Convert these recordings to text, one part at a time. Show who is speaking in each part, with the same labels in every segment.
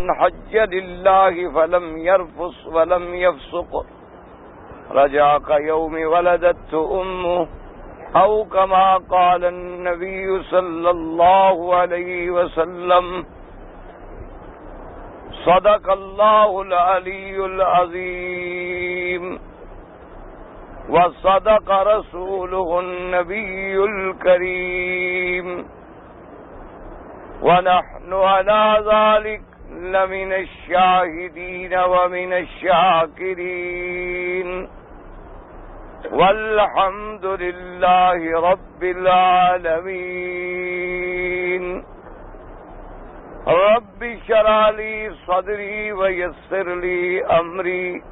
Speaker 1: من حج لله فلم يرفث ولم يفسق رجع كيوم ولدته أمه أو كما قال النبي صلى الله عليه وسلم صدق الله العلي العظيم وصدق رسوله النبي الكريم ونحن على ذلك لمن الشاهدين ومن الشاكرين والحمد لله رب العالمين رب اشرح لي صدري ويسر لي أمري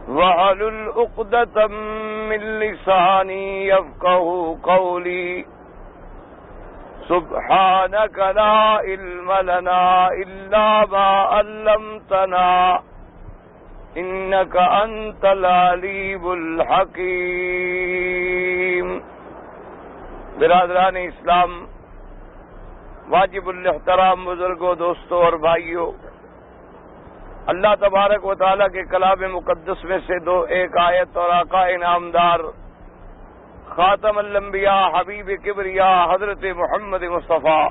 Speaker 1: واحلل عقدة من لساني يفقهوا قولي سبحانك لا علم لنا إلا ما علمتنا إنك أنت العليم الحكيم. برادران اسلام، واجب الاحترام بزرگوں، دوستوں اور بھائیوں، اللہ تبارک و تعالیٰ کے کلام مقدس میں سے ایک آیت اور آقا انعامدار خاتم الانبیاء حبیب کبریا حضرت محمد مصطفیٰ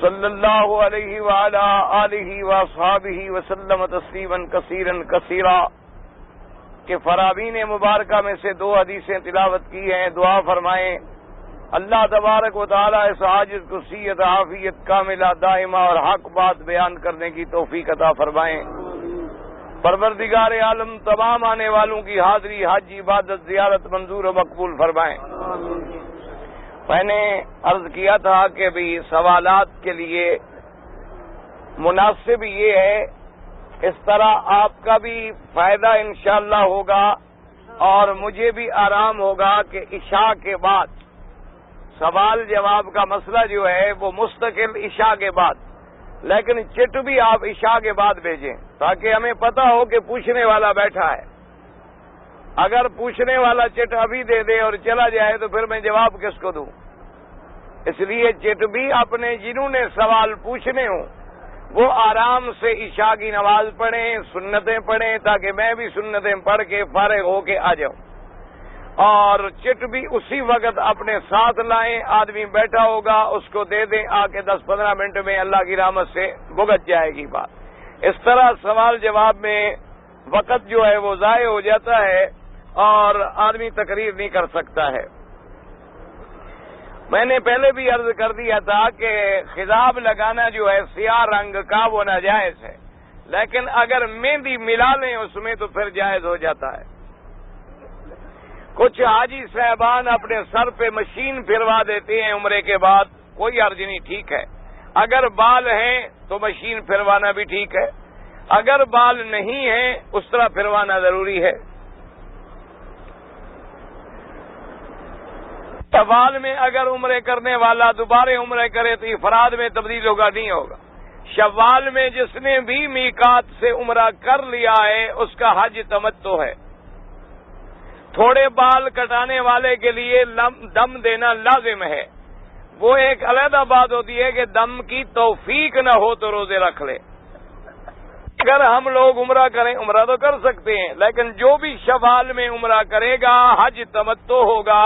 Speaker 1: صلی اللہ علیہ وعلی آلہ واصحابہ وسلم تسلیما کثیرا کثیرا کہ فرامین مبارکہ میں سے 2 حدیثیں تلاوت کی ہیں. دعا فرمائیں اللہ تبارک و تعالیٰ اس عاجز کو صحت عافیت کاملہ دائمہ اور حق بات بیان کرنے کی توفیق عطا فرمائیں. پروردگار عالم تمام آنے والوں کی حاضری، حج، عبادت، زیارت منظور و مقبول فرمائیں. میں نے عرض کیا تھا کہ بھی سوالات کے لیے مناسب یہ ہے، اس طرح آپ کا بھی فائدہ انشاءاللہ ہوگا اور مجھے بھی آرام ہوگا کہ عشاء کے بعد سوال جواب کا مسئلہ جو ہے وہ مستقل عشاء کے بعد، لیکن چٹ بھی آپ عشاء کے بعد بھیجیں تاکہ ہمیں پتہ ہو کہ پوچھنے والا بیٹھا ہے. اگر پوچھنے والا چٹ ابھی دے دے اور چلا جائے تو پھر میں جواب کس کو دوں؟ اس لیے چٹ بھی اپنے جنہوں نے سوال پوچھنے ہوں وہ آرام سے عشاء کی نماز پڑھیں، سنتیں پڑھیں تاکہ میں بھی سنتیں پڑھ کے فارغ ہو کے آ جاؤں. اور چٹ بھی اسی وقت اپنے ساتھ لائیں، آدمی بیٹھا ہوگا اس کو دے دیں، آ کے 10-15 منٹ میں اللہ کی رحمت سے بھگت جائے گی بات. اس طرح سوال جواب میں وقت جو ہے وہ ضائع ہو جاتا ہے اور آدمی تقریر نہیں کر سکتا ہے. میں نے پہلے بھی عرض کر دیا تھا کہ خضاب لگانا جو ہے سیاہ رنگ کا وہ ناجائز ہے، لیکن اگر مہندی ملا لیں اس میں تو پھر جائز ہو جاتا ہے. کچھ حاجی صاحبان اپنے سر پہ مشین پھروا دیتے ہیں عمرے کے بعد، کوئی حرج نہیں، ٹھیک ہے. اگر بال ہیں تو مشین پھروانا بھی ٹھیک ہے، اگر بال نہیں ہیں اس طرح پھروانا ضروری ہے. سوال میں اگر عمرے کرنے والا دوبارہ عمرے کرے تو افراد میں تبدیل ہوگا؟ نہیں ہوگا. شوال میں جس نے بھی میقات سے عمرہ کر لیا ہے اس کا حج تمتع ہے. تھوڑے بال کٹانے والے کے لیے دم دینا لازم ہے. وہ ایک علیحدہ بات ہوتی ہے کہ دم کی توفیق نہ ہو تو روزے رکھ لے. اگر ہم لوگ عمرہ کریں، عمرہ تو کر سکتے ہیں، لیکن جو بھی شوال میں عمرہ کرے گا حج تمتع ہوگا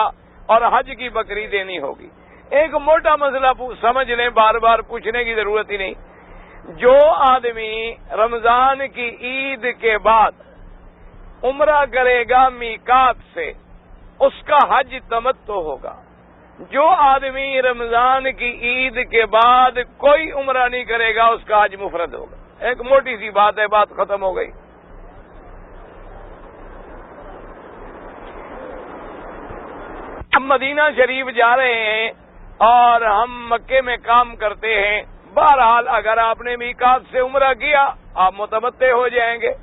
Speaker 1: اور حج کی بکری دینی ہوگی. ایک موٹا مسئلہ سمجھ لیں، بار بار پوچھنے کی ضرورت ہی نہیں. جو آدمی رمضان کی عید کے بعد عمرہ کرے گا میقات سے اس کا حج تمتع ہوگا. جو آدمی رمضان کی عید کے بعد کوئی عمرہ نہیں کرے گا اس کا حج مفرد ہوگا. ایک موٹی سی بات ہے، بات ختم ہو گئی. ہم مدینہ شریف جا رہے ہیں اور ہم مکے میں کام کرتے ہیں. بہرحال اگر آپ نے میقات سے عمرہ کیا آپ متمتع ہو جائیں گے.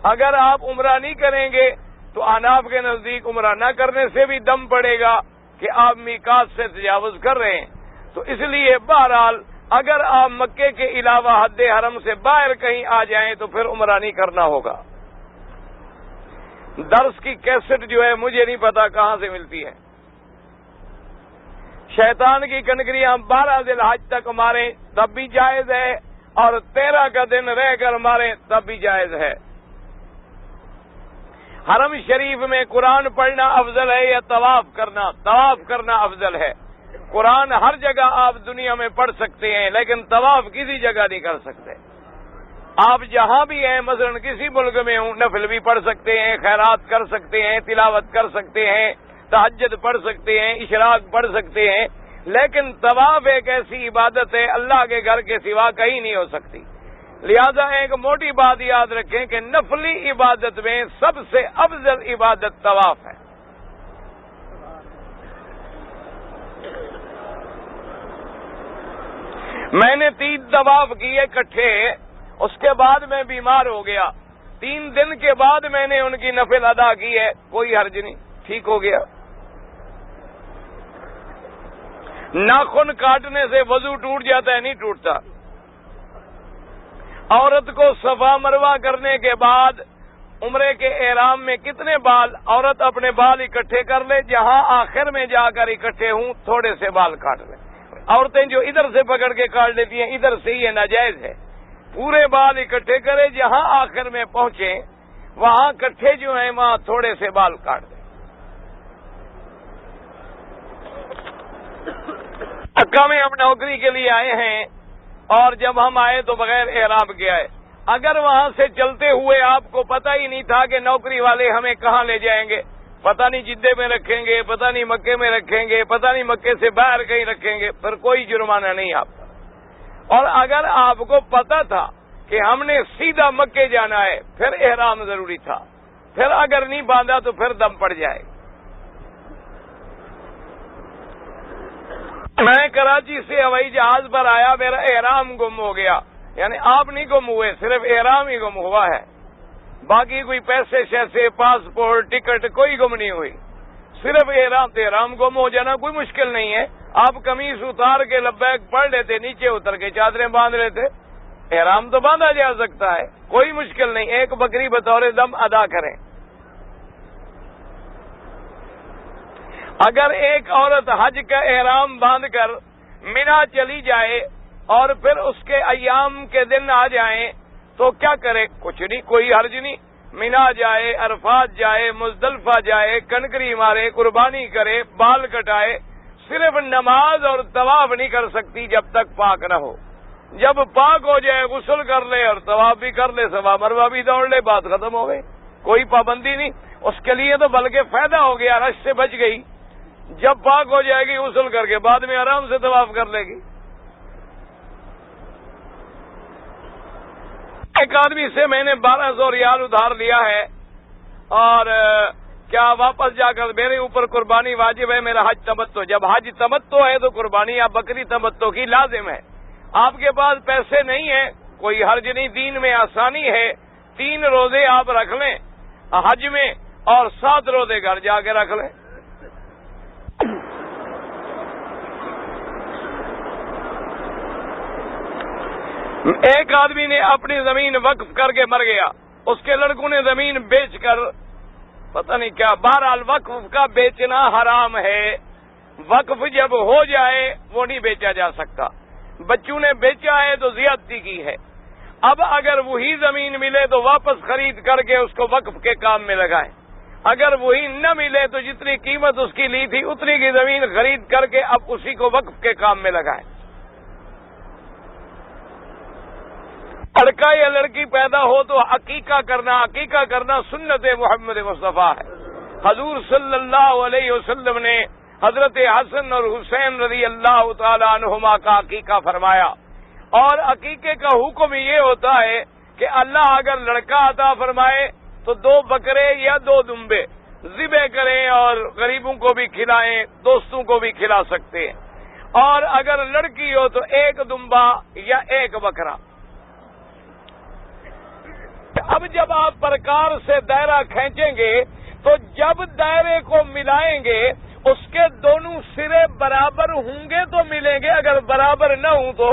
Speaker 1: اگر آپ عمرہ نہیں کریں گے تو احناف کے نزدیک عمرہ نہ کرنے سے بھی دم پڑے گا کہ آپ میقات سے تجاوز کر رہے ہیں. تو اس لیے بہرحال اگر آپ مکے کے علاوہ حد حرم سے باہر کہیں آ جائیں تو پھر عمرہ نہیں کرنا ہوگا. درس کی کیسٹ جو ہے مجھے نہیں پتا کہاں سے ملتی ہے. شیطان کی کنکریاں 12 ذی الحج تک ماریں تب بھی جائز ہے، اور 13 کا دن رہ کر ماریں تب بھی جائز ہے۔ حرم شریف میں قرآن پڑھنا افضل ہے یا طواف کرنا؟ طواف کرنا افضل ہے۔ قرآن ہر جگہ آپ دنیا میں پڑھ سکتے ہیں، لیکن طواف کسی جگہ نہیں کر سکتے۔ آپ جہاں بھی ہیں، مثلا کسی ملک میں ہوں، نفل بھی پڑھ سکتے ہیں، خیرات کر سکتے ہیں، تلاوت کر سکتے ہیں، تہجد پڑھ سکتے ہیں، اشراق پڑھ سکتے ہیں، لیکن طواف ایک ایسی عبادت ہے اللہ کے گھر کے سوا کہیں نہیں ہو سکتی۔ لہذا ایک موٹی بات یاد رکھیں کہ نفلی عبادت میں سب سے افضل عبادت طواف ہے۔ میں نے 3 طواف کیے اکٹھے، اس کے بعد میں بیمار ہو گیا، 3 دن کے بعد میں نے ان کی نفل ادا کی ہے، کوئی حرج نہیں، ٹھیک ہو گیا۔ ناخن کاٹنے سے وضو ٹوٹ جاتا ہے؟ نہیں ٹوٹتا۔ عورت کو صفا مروہ کرنے کے بعد عمرے کے احرام میں کتنے بال؟ عورت اپنے بال اکٹھے کر لے، جہاں آخر میں جا کر اکٹھے ہوں تھوڑے سے بال کاٹ لیں۔ عورتیں جو ادھر سے پکڑ کے کاٹ لیتی ہیں ادھر سے یہ ناجائز ہے۔ پورے بال اکٹھے کرے، جہاں آخر میں پہنچے وہاں کٹھے جو ہیں وہاں تھوڑے سے بال کاٹ دیں۔ مکہ میں ہم نوکری کے لیے آئے ہیں اور جب ہم آئے تو بغیر احرام کے آئے۔ اگر وہاں سے چلتے ہوئے آپ کو پتہ ہی نہیں تھا کہ نوکری والے ہمیں کہاں لے جائیں گے، پتہ نہیں جدے میں رکھیں گے، پتہ نہیں مکے میں رکھیں گے، پتہ نہیں مکے سے باہر کہیں رکھیں گے، پھر کوئی جرمانہ نہیں آپ کا۔ اور اگر آپ کو پتہ تھا کہ ہم نے سیدھا مکے جانا ہے پھر احرام ضروری تھا، پھر اگر نہیں باندھا تو پھر دم پڑ جائے۔ میں کراچی سے ہوائی جہاز پر آیا، میرا احرام گم ہو گیا، یعنی آپ نہیں گم ہوئے، صرف احرام ہی گم ہوا ہے، باقی کوئی پیسے شیسے پاسپورٹ ٹکٹ کوئی گم نہیں ہوئی، صرف احرام گم ہو جانا کوئی مشکل نہیں ہے۔ آپ قمیص اتار کے لبیک پڑھ لیتے، نیچے اتر کے چادریں باندھ لیتے، احرام تو باندھا جا سکتا ہے، کوئی مشکل نہیں، ایک بکری بطور دم ادا کریں۔ اگر ایک عورت حج کا احرام باندھ کر مینا چلی جائے اور پھر اس کے ایام کے دن آ جائیں تو کیا کرے؟ کچھ نہیں، کوئی حرج نہیں، مینا جائے، عرفات جائے، مزدلفہ جائے، کنکری مارے، قربانی کرے، بال کٹائے، صرف نماز اور طواف نہیں کر سکتی جب تک پاک نہ ہو۔ جب پاک ہو جائے غسل کر لے اور طواف بھی کر لے، صفا مروہ بھی دوڑ لے، بات ختم ہو گئی، کوئی پابندی نہیں۔ اس کے لیے تو بلکہ فائدہ ہو گیا، رش سے بچ گئی، جب پاک ہو جائے گی غسل کر کے بعد میں آرام سے طواف کر لے گی۔ ایک آدمی سے میں نے 1200 ریال ادھار لیا ہے اور کیا واپس جا کر میرے اوپر قربانی واجب ہے؟ میرا حج تمتع، جب حج تمتع ہے تو قربانی یا بکری تمتع کی لازم ہے۔ آپ کے پاس پیسے نہیں ہیں، کوئی حرج نہیں، دین میں آسانی ہے، 3 روزے آپ رکھ لیں حج میں اور 7 روزے گھر جا کے رکھ لیں۔ ایک آدمی نے اپنی زمین وقف کر کے مر گیا، اس کے لڑکوں نے زمین بیچ کر پتہ نہیں کیا، بہرحال وقف کا بیچنا حرام ہے، وقف جب ہو جائے وہ نہیں بیچا جا سکتا، بچوں نے بیچا ہے تو زیادتی کی ہے۔ اب اگر وہی زمین ملے تو واپس خرید کر کے اس کو وقف کے کام میں لگائیں، اگر وہی نہ ملے تو جتنی قیمت اس کی لی تھی اتنی کی زمین خرید کر کے اب اسی کو وقف کے کام میں لگائیں۔ لڑکا یا لڑکی پیدا ہو تو عقیقہ کرنا سنت محمد مصطفیٰ ہے۔ حضور صلی اللہ علیہ وسلم نے حضرت حسن اور حسین رضی اللہ تعالی عنہما کا عقیقہ فرمایا، اور عقیقے کا حکم یہ ہوتا ہے کہ اللہ اگر لڑکا عطا فرمائے تو 2 بکرے یا 2 دمبے ذبح کریں اور غریبوں کو بھی کھلائیں، دوستوں کو بھی کھلا سکتے ہیں، اور اگر لڑکی ہو تو 1 دمبا یا 1 بکرا۔ اب جب آپ پرکار سے دائرہ کھینچیں گے تو جب دائرے کو ملائیں گے اس کے دونوں سرے برابر ہوں گے تو ملیں گے، اگر برابر نہ ہوں تو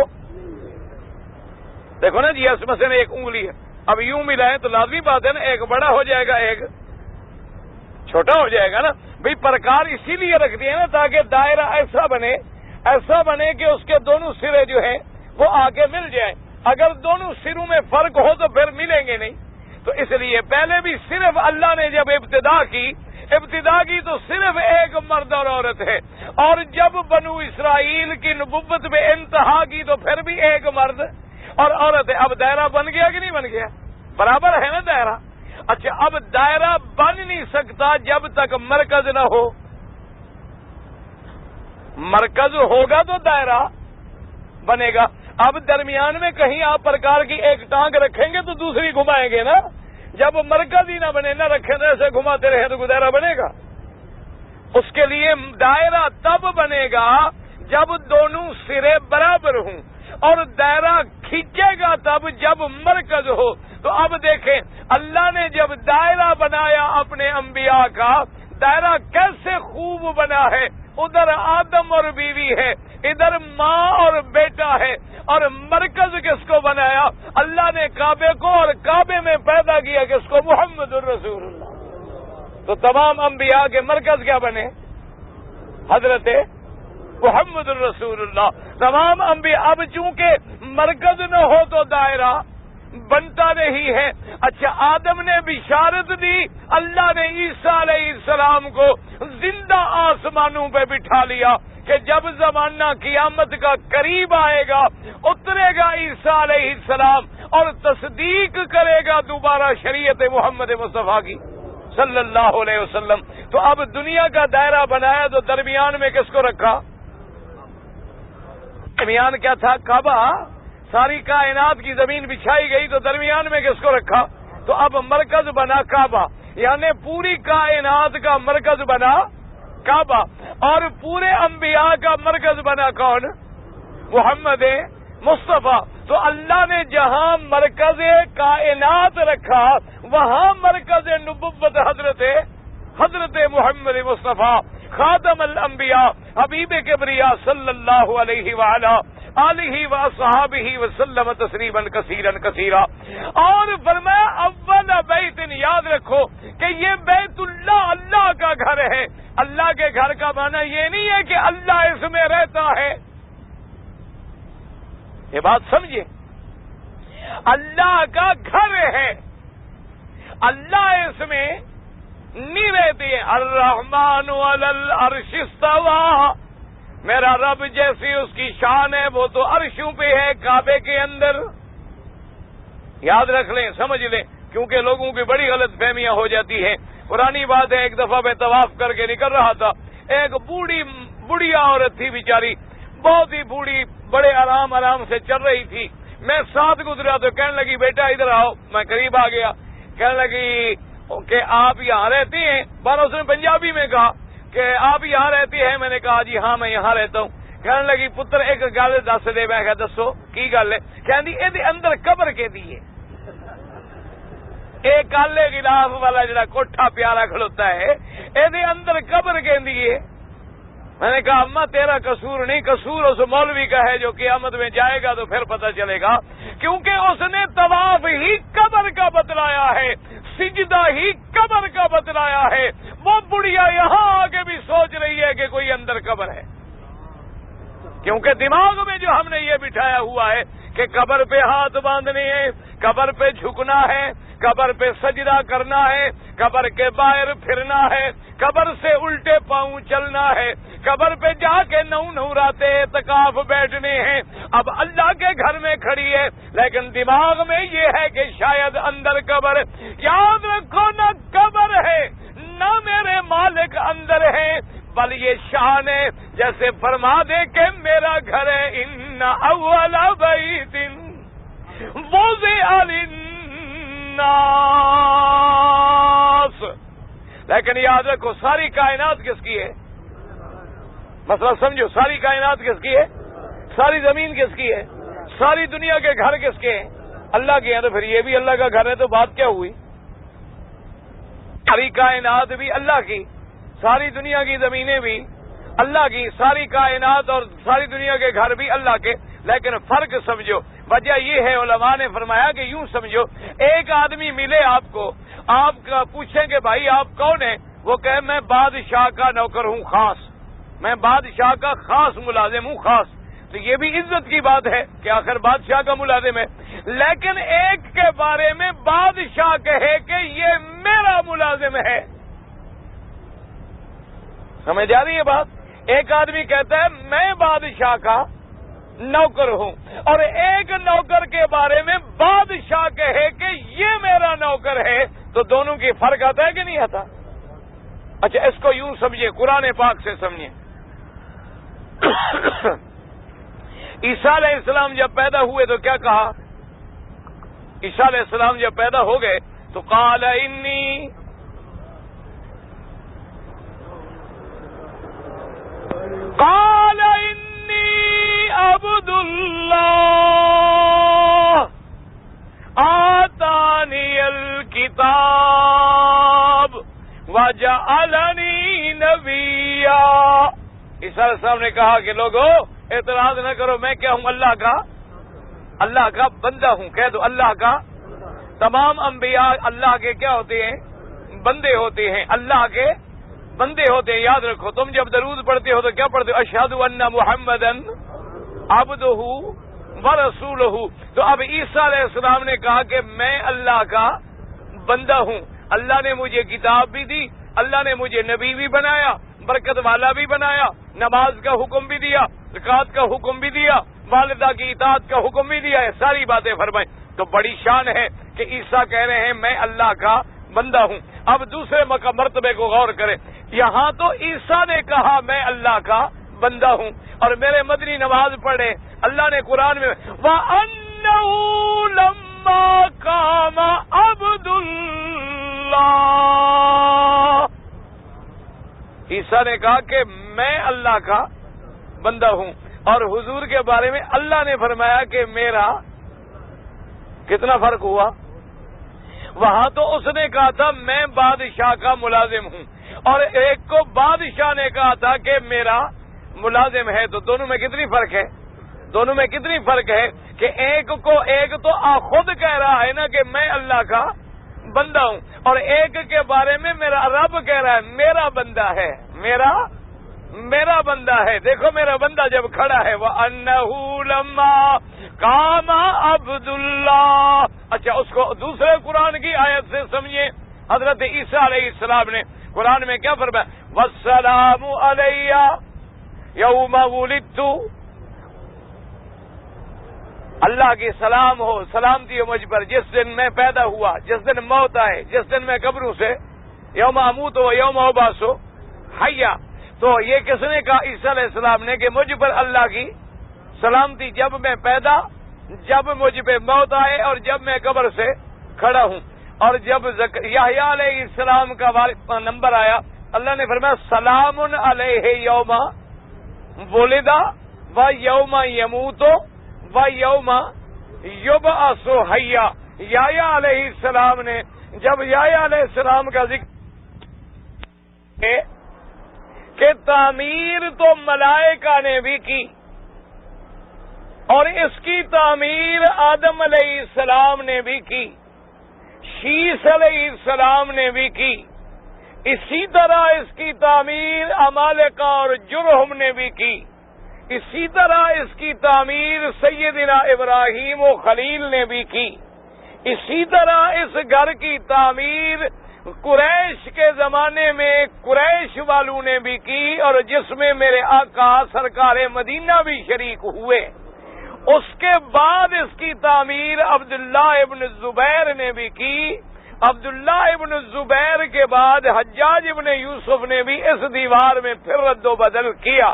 Speaker 1: دیکھو نا جی، اس میں سے ایک انگلی ہے، اب یوں ملائیں تو لازمی بات ہے نا، ایک بڑا ہو جائے گا ایک چھوٹا ہو جائے گا نا۔ بھئی پرکار اسی لیے رکھ دیا نا تاکہ دائرہ ایسا بنے کہ اس کے دونوں سرے جو ہیں وہ آگے مل جائیں۔ اگر دونوں سروں میں فرق ہو تو پھر ملیں گے نہیں. تو اس لیے پہلے بھی صرف اللہ نے جب ابتدا کی تو صرف ایک مرد اور عورت ہے، اور جب بنو اسرائیل کی نبوت میں انتہا کی تو پھر بھی ایک مرد اور عورت ہے. اب دائرہ بن گیا کہ نہیں بن گیا؟ برابر ہے نا دائرہ. اچھا، اب دائرہ بن نہیں سکتا جب تک مرکز نہ ہو. مرکز ہوگا تو دائرہ بنے گا. اب درمیان میں کہیں آپ پرکار کی ایک ٹانگ رکھیں گے تو دوسری گھمائیں گے نا. جب مرکز ہی نہ بنے، نہ رکھیں تو ایسے گھماتے رہے تو دائرہ بنے گا. اس کے لیے دائرہ تب بنے گا جب دونوں سرے برابر ہوں، اور دائرہ کھینچے گا تب جب مرکز ہو. تو اب دیکھیں اللہ نے جب دائرہ بنایا اپنے انبیاء کا، دائرہ کیسے خوب بنا ہے. ادھر آدم اور بیوی ہے، ادھر ماں اور بیٹا ہے، اور مرکز کس کو بنایا؟ اللہ نے کعبے کو، اور کعبے میں پیدا کیا کس کو؟ محمد الرسول اللہ. تو تمام انبیاء کے مرکز کیا بنے؟ حضرت محمد الرسول اللہ. تمام انبیاء. اب چونکہ مرکز نہ ہو تو دائرہ بنتا نہیں ہے. اچھا، آدم نے بشارت دی، اللہ نے عیسیٰ علیہ السلام کو زندہ آسمانوں پہ بٹھا لیا کہ جب زمانہ قیامت کا قریب آئے گا اترے گا عیسیٰ علیہ السلام اور تصدیق کرے گا دوبارہ شریعت محمد مصطفیٰ کی صلی اللہ علیہ وسلم. تو اب دنیا کا دائرہ بنایا تو درمیان میں کس کو رکھا؟ درمیان کیا تھا؟ کعبہ. ساری کائنات کی زمین بچھائی گئی تو درمیان میں کس کو رکھا؟ تو اب مرکز بنا کعبہ، یعنی پوری کائنات کا مرکز بنا کعبہ، اور پورے انبیاء کا مرکز بنا کون؟ محمد مصطفیٰ. تو اللہ نے جہاں مرکز کائنات رکھا وہاں مرکز نبوت حضرت محمد مصطفیٰ خاتم الانبیاء حبیب کبریا صلی اللہ علیہ وآلہ آلہ وصحابہ وسلم تسلیما کثیرا کثیرا. اور فرمایا اول بیت، یاد رکھو کہ یہ بیت اللہ اللہ کا گھر ہے. اللہ کے گھر کا معنی یہ نہیں ہے کہ اللہ اس میں رہتا ہے. یہ بات سمجھے، اللہ کا گھر ہے، اللہ اس میں نہیں رہتی ہے. الرحمن علی العرش استوى، میرا رب جیسی اس کی شان ہے وہ تو عرشوں پہ ہے کعبے کے اندر. یاد رکھ لیں، سمجھ لیں، کیونکہ لوگوں کی بڑی غلط فہمیاں ہو جاتی ہیں. پرانی بات ہے، ایک دفعہ میں طواف کر کے نکل رہا تھا، ایک بوڑھیا عورت تھی بیچاری، بہت ہی بوڑھی، بڑے آرام سے چل رہی تھی. میں ساتھ گزرا تو کہنے لگی بیٹا ادھر آؤ. میں قریب آ گیا. کہنے لگی کہ آپ یہاں رہتی ہیں؟ بارہ اس نے پنجابی میں کہا کہ آپ یہاں رہتی ہیں؟ میں نے کہا جی ہاں میں یہاں رہتا ہوں. کہنے لگی پتر ایک گل دس دے. میں کہا دسو کی گل ہے؟ کہندی اے اندر قبر کے دی ہے. ایک کالے غلاف والا جڑا کوٹھا پیارا کھلوتا ہے اے اندر قبر کے دیے. میں نے کہا اماں تیرا قصور نہیں، قصور اس مولوی کا ہے جو قیامت میں جائے گا تو پھر پتہ چلے گا، کیونکہ اس نے طواف ہی قبر کا بتلایا ہے، سجدہ ہی قبر کا بتلایا ہے. وہ بڑھیا یہاں آگے بھی سوچ رہی ہے کہ کوئی اندر قبر ہے، کیونکہ دماغ میں جو ہم نے یہ بٹھایا ہوا ہے کہ قبر پہ ہاتھ باندھنے ہیں، قبر پہ جھکنا ہے، قبر پہ سجدہ کرنا ہے، قبر کے باہر پھرنا ہے، قبر سے الٹے پاؤں چلنا ہے، قبر پہ جا کے نوراتے اعتکاف بیٹھنے ہیں. اب اللہ کے گھر میں کھڑی ہے لیکن دماغ میں یہ ہے کہ شاید اندر قبر. یاد رکھو نہ قبر ہے نہ میرے مالک اندر ہے، بل یہ شان ہے جیسے فرما دے کہ میرا گھر ہے. ان اول بیت وضع للناس. لیکن یاد رکھو ساری کائنات کس کی ہے؟ مسئلہ سمجھو، ساری کائنات کس کی ہے؟ ساری زمین کس کی ہے؟ ساری دنیا کے گھر کس کے ہیں؟ اللہ کے ہیں. تو پھر یہ بھی اللہ کا گھر ہے تو بات کیا ہوئی؟ ساری کائنات بھی اللہ کی، ساری دنیا کی زمینیں بھی اللہ کی، ساری کائنات اور ساری دنیا کے گھر بھی اللہ کے. لیکن فرق سمجھو، وجہ یہ ہے علماء نے فرمایا کہ یوں سمجھو، ایک آدمی ملے آپ کو، آپ کا پوچھیں کہ بھائی آپ کون ہیں؟ وہ کہے میں بادشاہ کا نوکر ہوں خاص، میں بادشاہ کا خاص ملازم ہوں خاص. تو یہ بھی عزت کی بات ہے کہ آخر بادشاہ کا ملازم ہے. لیکن ایک کے بارے میں بادشاہ کہے کہ یہ میرا ملازم ہے. سمجھ آ رہی ہے بات؟ ایک آدمی کہتا ہے میں بادشاہ کا نوکر ہوں، اور ایک نوکر کے بارے میں بادشاہ کہے کہ یہ میرا نوکر ہے، تو دونوں کی فرق آتا ہے کہ نہیں آتا؟ اچھا اس کو یوں سمجھیے، قرآن پاک سے سمجھیے. عیسیٰ علیہ السلام جب پیدا ہوئے تو کیا کہا؟ عیسیٰ علیہ السلام جب پیدا ہو گئے تو قال انی عبد اللہ آتانی الکتاب وجعلنی نبیا. عیسیٰ علیہ السلام نے کہا کہ لوگوں اعتراض نہ کرو، میں کیا ہوں؟ اللہ کا بندہ ہوں. کہہ دو اللہ کا. تمام انبیاء اللہ کے کیا ہوتے ہیں؟ بندے ہوتے ہیں. اللہ کے بندے ہوتے ہیں. یاد رکھو، تم جب درود پڑھتے ہو تو کیا پڑھتے ہو؟ اشہد ان محمدن عبدہ ورسولہ. تو اب عیسیٰ علیہ السلام نے کہا کہ میں اللہ کا بندہ ہوں. اللہ نے مجھے کتاب بھی دی، اللہ نے مجھے نبی بھی بنایا، برکت والا بھی بنایا، نماز کا حکم بھی دیا، زکات کا حکم بھی دیا، والدہ کی اطاعت کا حکم بھی دیا ہے. ساری باتیں فرمائیں. تو بڑی شان ہے کہ عیسیٰ کہہ رہے ہیں میں اللہ کا بندہ ہوں. اب دوسرے مرتبے کو غور کریں. یہاں تو عیسیٰ نے کہا میں اللہ کا بندہ ہوں، اور میرے مدنی نماز پڑھے. اللہ نے قرآن میں وَأَنَّهُ لَمَّا قَامَ عَبْدُ اللَّهِ، عیسیٰ نے کہا کہ میں اللہ کا بندہ ہوں، اور حضور کے بارے میں اللہ نے فرمایا کہ میرا. کتنا فرق ہوا؟ وہاں تو اس نے کہا تھا میں بادشاہ کا ملازم ہوں، اور ایک کو بادشاہ نے کہا تھا کہ میرا ملازم ہے. تو دونوں میں کتنی فرق ہے؟ دونوں میں کتنی فرق ہے کہ ایک تو خود کہہ رہا ہے نا کہ میں اللہ کا بندہ ہوں، اور ایک کے بارے میں میرا رب کہہ رہا ہے میرا بندہ ہے، میرا بندہ ہے. دیکھو میرا بندہ جب کھڑا ہے وَأَنَّهُ لَمَّا قَامَ عَبْدُ اللَّهِ. اچھا اس کو دوسرے قرآن کی آیت سے سمجھیں. حضرت عیسیٰ علیہ السلام نے قرآن میں کیا فرمایا؟ وَالسَّلَامُ عَلَيَّ يَوْمَ وُلِدتُّ. اللہ کی سلام ہو، سلامتی ہو مجھ پر جس دن میں پیدا ہوا، جس دن موت آئے، جس دن میں قبروں سے یوم اموت ہو یوم ابعث حیا. تو یہ کس نے کہا؟ عیسیٰ علیہ السلام نے کہ مجھ پر اللہ کی سلامتی جب میں پیدا، جب مجھ پہ موت آئے، اور جب میں قبر سے کھڑا ہوں. اور جب یحییٰ علیہ السلام کا نمبر آیا، اللہ نے فرمایا سلام علیہ یوم ولد و یوم یموت و یوم یبعث حیا. یحییٰ علیہ السلام نے جب یحییٰ علیہ السلام کا ذکر کہ تعمیر تو ملائکہ نے بھی کی، اور اس کی تعمیر آدم علیہ السلام نے بھی کی، شیس علیہ السلام نے بھی کی، اسی طرح اس کی تعمیر عمالقہ اور جرہم نے بھی کی، اسی طرح اس کی تعمیر سیدنا ابراہیم و خلیل نے بھی کی، اسی طرح اس گھر کی تعمیر قریش کے زمانے میں قریش والوں نے بھی کی، اور جس میں میرے آقا سرکار مدینہ بھی شریک ہوئے. اس کے بعد اس کی تعمیر عبداللہ ابن زبیر نے بھی کی. عبداللہ ابن زبیر کے بعد حجاج ابن یوسف نے بھی اس دیوار میں پھر رد و بدل کیا.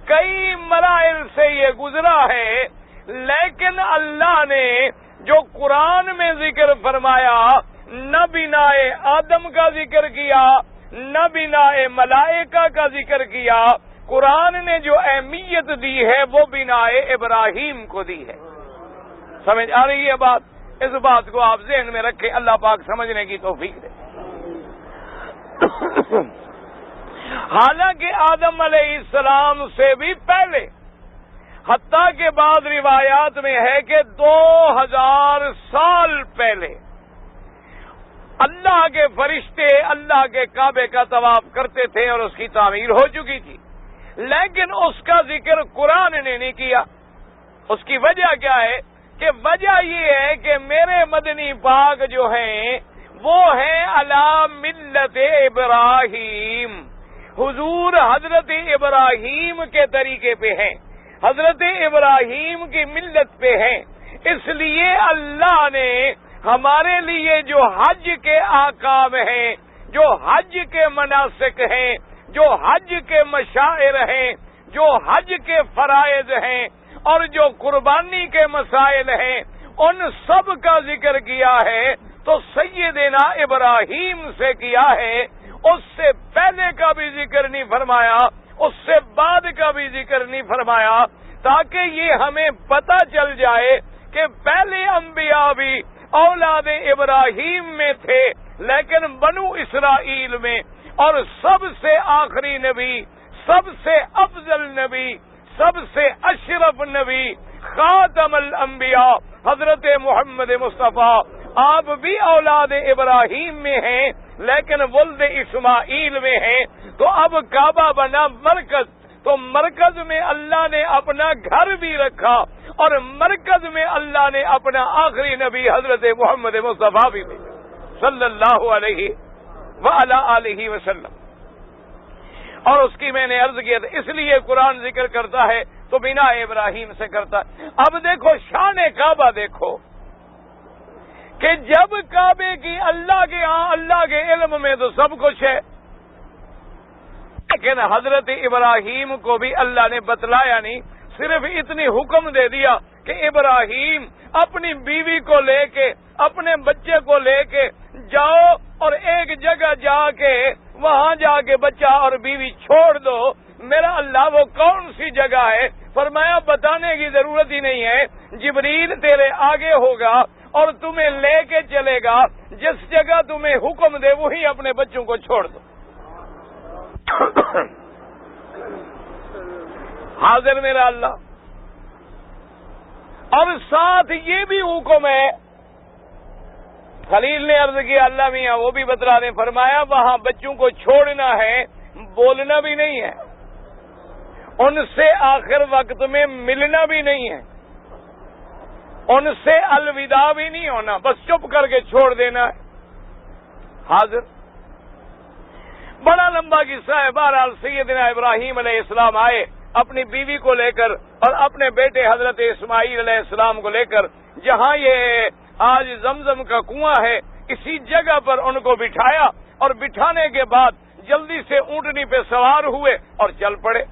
Speaker 1: کئی مراحل سے یہ گزرا ہے، لیکن اللہ نے جو قرآن میں ذکر فرمایا، نہ بنائے آدم کا ذکر کیا، نہ بنائے ملائکہ کا ذکر کیا. قرآن نے جو اہمیت دی ہے وہ بنائے ابراہیم کو دی ہے. سمجھ آ رہی ہے بات؟ اس بات کو آپ ذہن میں رکھیں، اللہ پاک سمجھنے کی توفیق دے. حالانکہ آدم علیہ السلام سے بھی پہلے، حتیٰ کہ بعض روایات میں ہے کہ 2000 سال پہلے اللہ کے فرشتے اللہ کے کعبے کا طواف کرتے تھے اور اس کی تعمیر ہو چکی تھی. لیکن اس کا ذکر قرآن نے نہیں کیا. اس کی وجہ کیا ہے؟ کہ وجہ یہ ہے کہ میرے مدنی پاک جو ہیں وہ ہیں علی ملت ابراہیم. حضور حضرت ابراہیم کے طریقے پہ ہیں، حضرت ابراہیم کی ملت پہ ہیں. اس لیے اللہ نے ہمارے لیے جو حج کے احکام ہیں، جو حج کے مناسک ہیں، جو حج کے مشاعر ہیں، جو حج کے فرائض ہیں اور جو قربانی کے مسائل ہیں، ان سب کا ذکر کیا ہے تو سیدنا ابراہیم سے کیا ہے. اس سے پہلے کا بھی ذکر نہیں فرمایا، اس سے بعد کا بھی ذکر نہیں فرمایا، تاکہ یہ ہمیں پتہ چل جائے کہ پہلے انبیاء بھی اولاد ابراہیم میں تھے لیکن بنو اسرائیل میں، اور سب سے آخری نبی، سب سے افضل نبی، سب سے اشرف نبی، خاتم الانبیاء حضرت محمد مصطفیٰ، آپ بھی اولاد ابراہیم میں ہیں لیکن ولد اسماعیل میں ہیں. تو اب کعبہ بنا مرکز، تو مرکز میں اللہ نے اپنا گھر بھی رکھا اور مرکز میں اللہ نے اپنا آخری نبی حضرت محمد مصطفیٰ بھی صلی اللہ علیہ وعلی آلہ وسلم. اور اس کی میں نے عرض کیا تھا، اس لیے قرآن ذکر کرتا ہے تو بنا ابراہیم سے کرتا ہے. اب دیکھو شان کعبہ، دیکھو کہ جب کعبے کی اللہ کے ہاں اللہ کے علم میں تو سب کچھ ہے، لیکن حضرت ابراہیم کو بھی اللہ نے بتلایا نہیں، صرف اتنی حکم دے دیا کہ ابراہیم اپنی بیوی کو لے کے، اپنے بچے کو لے کے جاؤ اور ایک جگہ جا کے وہاں جا کے بچہ اور بیوی چھوڑ دو. میرا اللہ وہ کون سی جگہ ہے؟ فرمایا بتانے کی ضرورت ہی نہیں ہے، جبریل تیرے آگے ہوگا اور تمہیں لے کے چلے گا، جس جگہ تمہیں حکم دے وہی اپنے بچوں کو چھوڑ دو. حاضر میرا اللہ. اور ساتھ یہ بھی حکم ہے، خلیل نے عرض کیا اللہ میاں وہ بھی بتلا دیں. فرمایا وہاں بچوں کو چھوڑنا ہے، بولنا بھی نہیں ہے، ان سے آخر وقت میں ملنا بھی نہیں ہے، ان سے الوداع بھی نہیں ہونا، بس چپ کر کے چھوڑ دینا ہے. حاضر. بڑا لمبا قصہ ہے. بہرحال سیدنا ابراہیم علیہ السلام آئے اپنی بیوی کو لے کر اور اپنے بیٹے حضرت اسماعیل علیہ السلام کو لے کر، جہاں یہ آج زمزم کا کنواں ہے اسی جگہ پر ان کو بٹھایا، اور بٹھانے کے بعد جلدی سے اونٹنی پہ سوار ہوئے اور چل پڑے.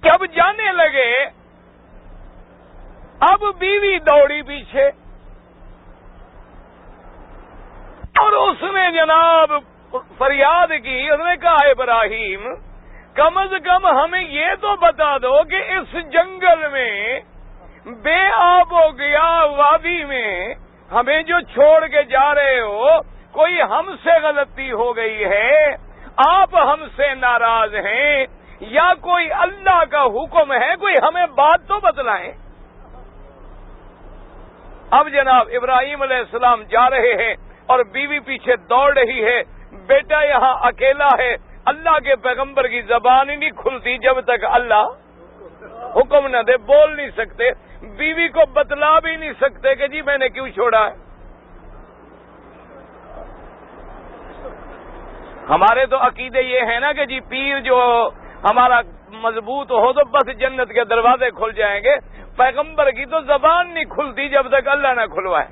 Speaker 1: جب جانے لگے اب بیوی دوڑی پیچھے اور اس نے جناب فریاد کی. اس نے کہا ابراہیم کم از کم ہمیں یہ تو بتا دو کہ اس جنگل میں بے آب ہو گیا وادی میں ہمیں جو چھوڑ کے جا رہے ہو، کوئی ہم سے غلطی ہو گئی ہے، آپ ہم سے ناراض ہیں یا کوئی اللہ کا حکم ہے؟ کوئی ہمیں بات تو بتلائیں. اب جناب ابراہیم علیہ السلام جا رہے ہیں اور بیوی پیچھے دوڑ رہی ہے، بیٹا یہاں اکیلا ہے. اللہ کے پیغمبر کی زبان ہی نہیں کھلتی جب تک اللہ حکم نہ دے، بول نہیں سکتے، بیوی کو بتلا بھی نہیں سکتے کہ جی میں نے کیوں چھوڑا ہے. ہمارے تو عقیدے یہ ہیں نا کہ جی پیر جو ہمارا مضبوط ہو تو بس جنت کے دروازے کھل جائیں گے. پیغمبر کی تو زبان نہیں کھلتی جب تک اللہ نہ کھلوائے.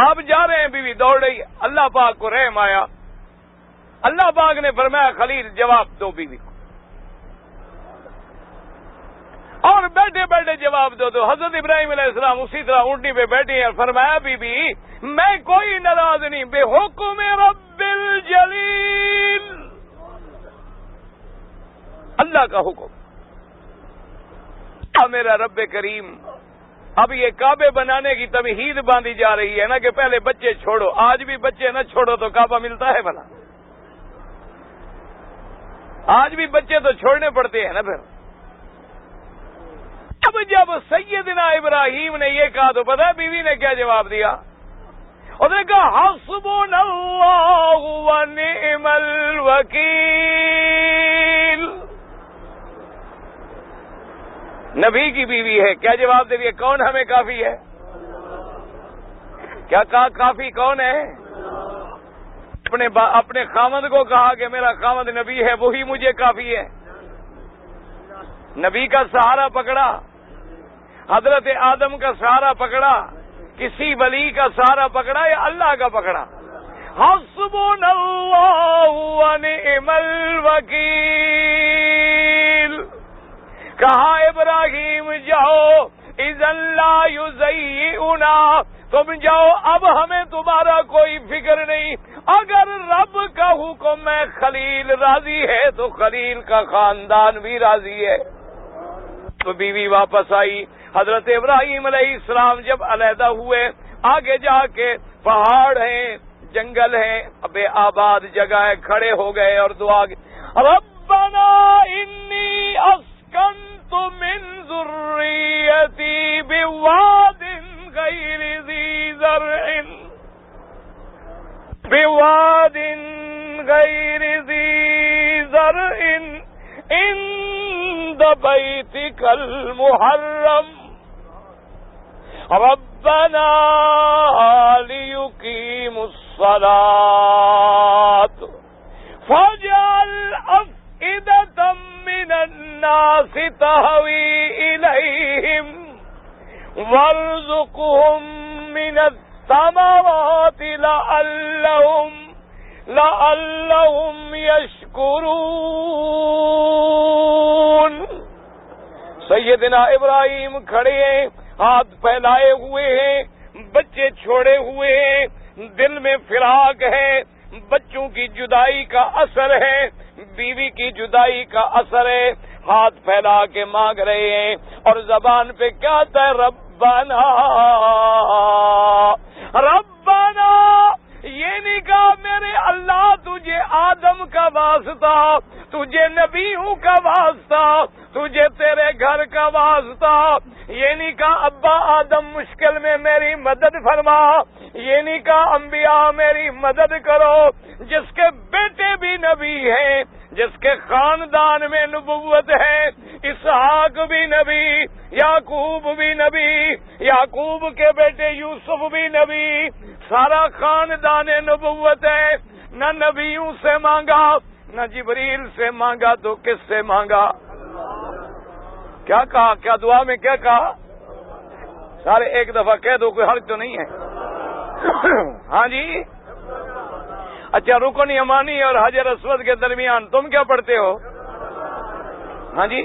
Speaker 1: آپ جا رہے ہیں، بیوی دوڑ رہی ہے. اللہ پاک کو رحم آیا، اللہ پاک نے فرمایا خلیل جواب دو بیوی کو، اور بیٹھے بیٹھے جواب دو. تو حضرت ابراہیم علیہ السلام اسی طرح اونٹنی پہ بیٹھے ہیں اور فرمایا بی بی میں کوئی ناراض نہیں، بے حکم رب الجلیل، اللہ کا حکم. میرا رب کریم. اب یہ کعبے بنانے کی تمہید باندھی جا رہی ہے نا کہ پہلے بچے چھوڑو. آج بھی بچے نہ چھوڑو تو کعبہ ملتا ہے بھلا؟ آج بھی بچے تو چھوڑنے پڑتے ہیں نا. پھر اب جب سیدنا ابراہیم نے یہ کہا تو پتہ ہے بیوی نے کیا جواب دیا؟ اس نے کہا حسبنا اللہ و نعم الوکیل. نبی کی بیوی ہے, کیا جواب دے دیے؟ کون ہمیں کافی ہے؟ کیا کہا کافی کون ہے؟ اپنے خامد کو کہا کہ میرا خامد نبی ہے, وہی مجھے کافی ہے. نبی کا سہارا پکڑا, حضرت آدم کا سہارا پکڑا, کسی ولی کا سہارا پکڑا یا اللہ کا پکڑا؟ حسبنا اللہ و نعم الوکیل. کہا ابراہیم جاؤ, اذا لا یضیعنا, تم جاؤ, اب ہمیں تمہارا کوئی فکر نہیں. اگر رب کا حکم ہے خلیل راضی ہے تو خلیل کا خاندان بھی راضی ہے. تو بیوی واپس آئی. حضرت ابراہیم علیہ السلام جب علیحدہ ہوئے, آگے جا کے پہاڑ ہیں, جنگل ہیں, بے آباد جگہ ہے, کھڑے ہو گئے اور دعا کی, ربنا انی اسکنت من ذریتی بواد غیر ذی زرع عند بیتک المحرم ربنا لیقیموا الصلاة فاجعل أفئدة من الناس تهوی الیہم وارزقهم من الثمرات لعلهم یشکرون. سیدنا ابراہیم کھڑے ہیں, ہاتھ پھیلائے ہوئے ہیں, بچے چھوڑے ہوئے ہیں, دل میں فراق ہے, بچوں کی جدائی کا اثر ہے, بیوی کی جدائی کا اثر ہے, ہاتھ پھیلا کے مانگ رہے ہیں اور زبان پہ کیا آتا ہے؟ ربنا ربنا. یہ نہیں کہا میرے اللہ تجھے آدم کا واسطہ, تجھے نبیوں کا واسطہ, تجھے تیرے گھر کا واسطہ. یہ نہیں کہا ابا آدم مشکل میں میری مدد فرما, یہ نہیں کہا انبیاء میری مدد کرو. جس کے بیٹے بھی نبی ہیں, جس کے خاندان میں نبوت ہے, اسحاق بھی نبی, یعقوب بھی نبی, یعقوب کے بیٹے یوسف بھی نبی, سارا خاندان نبوت ہے. نہ نبیوں سے مانگا, نہ جبریل سے مانگا, تو کس سے مانگا؟ کیا کہا؟ کیا دعا میں کیا کہا؟ سارے ایک دفعہ کہہ دو, کوئی حرج تو نہیں ہے. ہاں جی, اچھا, رکن یمانی اور حجر اسود کے درمیان تم کیا پڑھتے ہو؟ ہاں جی,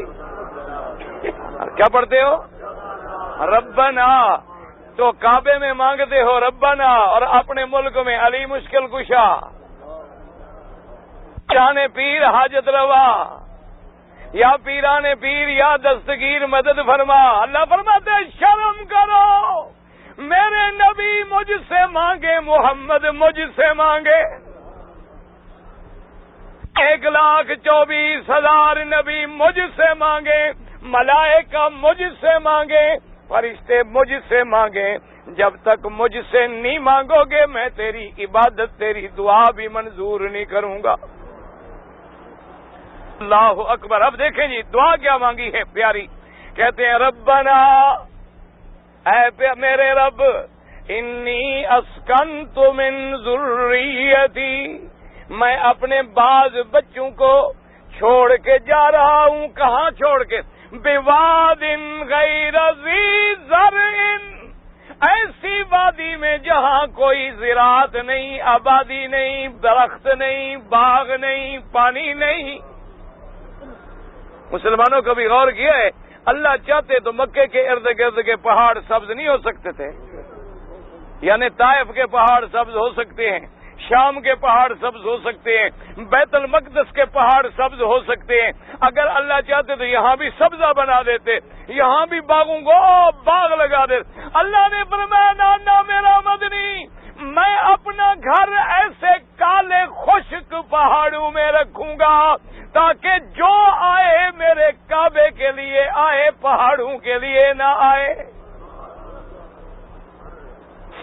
Speaker 1: کیا پڑھتے ہو؟ ربنا. تو کعبے میں مانگتے ہو ربنا, اور اپنے ملک میں علی مشکل کشا, جانے پیر حاجت روا, یا پیرانے پیر یا دستگیر مدد فرما. اللہ فرماتے شرم کرو, میرے نبی مجھ سے مانگے, محمد مجھ سے مانگے. 1,24,000 نبی مجھ سے مانگے, ملائکہ مجھ سے مانگے, فرشتے مجھ سے مانگے. جب تک مجھ سے نہیں مانگو گے میں تیری عبادت, تیری دعا بھی منظور نہیں کروں گا. اللہ اکبر. اب دیکھیں جی دعا کیا مانگی ہے پیاری. کہتے ہیں ربنا, اے میرے رب, انی اسکنت من ذریتی, میں اپنے بعض بچوں کو چھوڑ کے جا رہا ہوں. کہاں چھوڑ کے؟ بواد غیر ذی زرع, ایسی وادی میں جہاں کوئی زراعت نہیں, آبادی نہیں, درخت نہیں, باغ نہیں, پانی نہیں. مسلمانوں کو بھی غور کیا ہے, اللہ چاہتے تو مکے کے ارد گرد کے پہاڑ سبز نہیں ہو سکتے تھے؟ یعنی طائف کے پہاڑ سبز ہو سکتے ہیں, شام کے پہاڑ سبز ہو سکتے ہیں, بیت المقدس کے پہاڑ سبز ہو سکتے ہیں. اگر اللہ چاہتے تو یہاں بھی سبزہ بنا دیتے, یہاں بھی باغوں کو باغ لگا دیتے. اللہ نے فرمایا نانا میرا مدنی, میں اپنا گھر ایسے کالے خشک پہاڑوں میں رکھوں گا تاکہ جو آئے میرے کعبے کے لیے آئے, پہاڑوں کے لیے نہ آئے.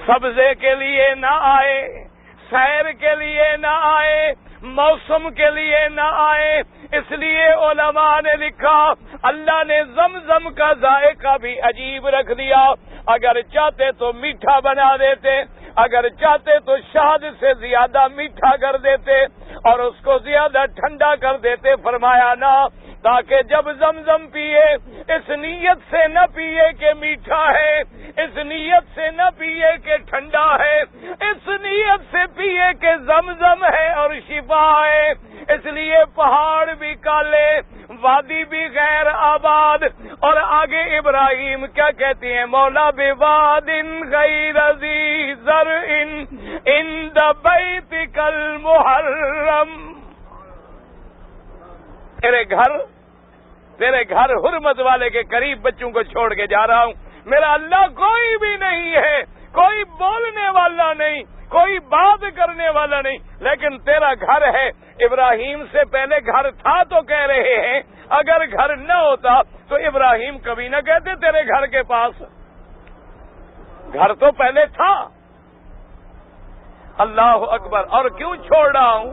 Speaker 1: سبزے کے لیے نہ آئے، سیر کے لیے نہ آئے، موسم کے لیے نہ آئے، اس لیے علماء نے لکھا اللہ نے زمزم کا ذائقہ بھی عجیب رکھ دیا، اگر چاہتے تو میٹھا بنا دیتے، اگر چاہتے تو شہد سے زیادہ میٹھا کر دیتے اور اس کو زیادہ ٹھنڈا کر دیتے، فرمایا نہ، تاکہ جب زمزم پیے اس نیت سے نہ پیے کہ میٹھا ہے، اس نیت سے نہ پیے کہ ٹھنڈا ہے، اس نیت سے پیے کہ زمزم ہے اور شفا ہے۔ اس لیے پہاڑ بھی کالے، وادی بھی غیر آباد، اور آگے ابراہیم کیا کہتے ہیں؟ مولا بواد غیر ذی زرع عند بیتک المحرم، تیرے گھر حرمت والے کے قریب بچوں کو چھوڑ کے جا رہا ہوں، میرا اللہ کوئی بھی نہیں ہے، کوئی بولنے والا نہیں، کوئی بات کرنے والا نہیں، لیکن تیرا گھر ہے۔ ابراہیم سے پہلے گھر تھا تو کہہ رہے ہیں، اگر گھر نہ ہوتا تو ابراہیم کبھی نہ کہتے تیرے گھر کے پاس، گھر تو پہلے تھا۔ اللہ اکبر۔ اور کیوں چھوڑ رہا ہوں؟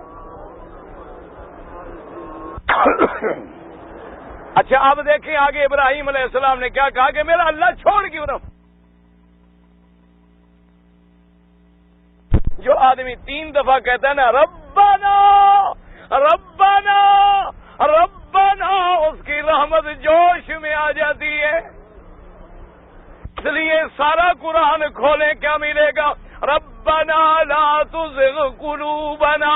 Speaker 1: اچھا اب دیکھیں آگے ابراہیم علیہ السلام نے کیا کہا کہ میرا اللہ چھوڑ کیوں رہا؟ جو آدمی 3 دفعہ کہتا ہے نا ربنا ربنا ربنا، اس کی رحمت جوش میں آ جاتی ہے۔ اس لیے سارا قرآن کھولیں کیا ملے گا؟ ربنا لا تزغ قلوبنا،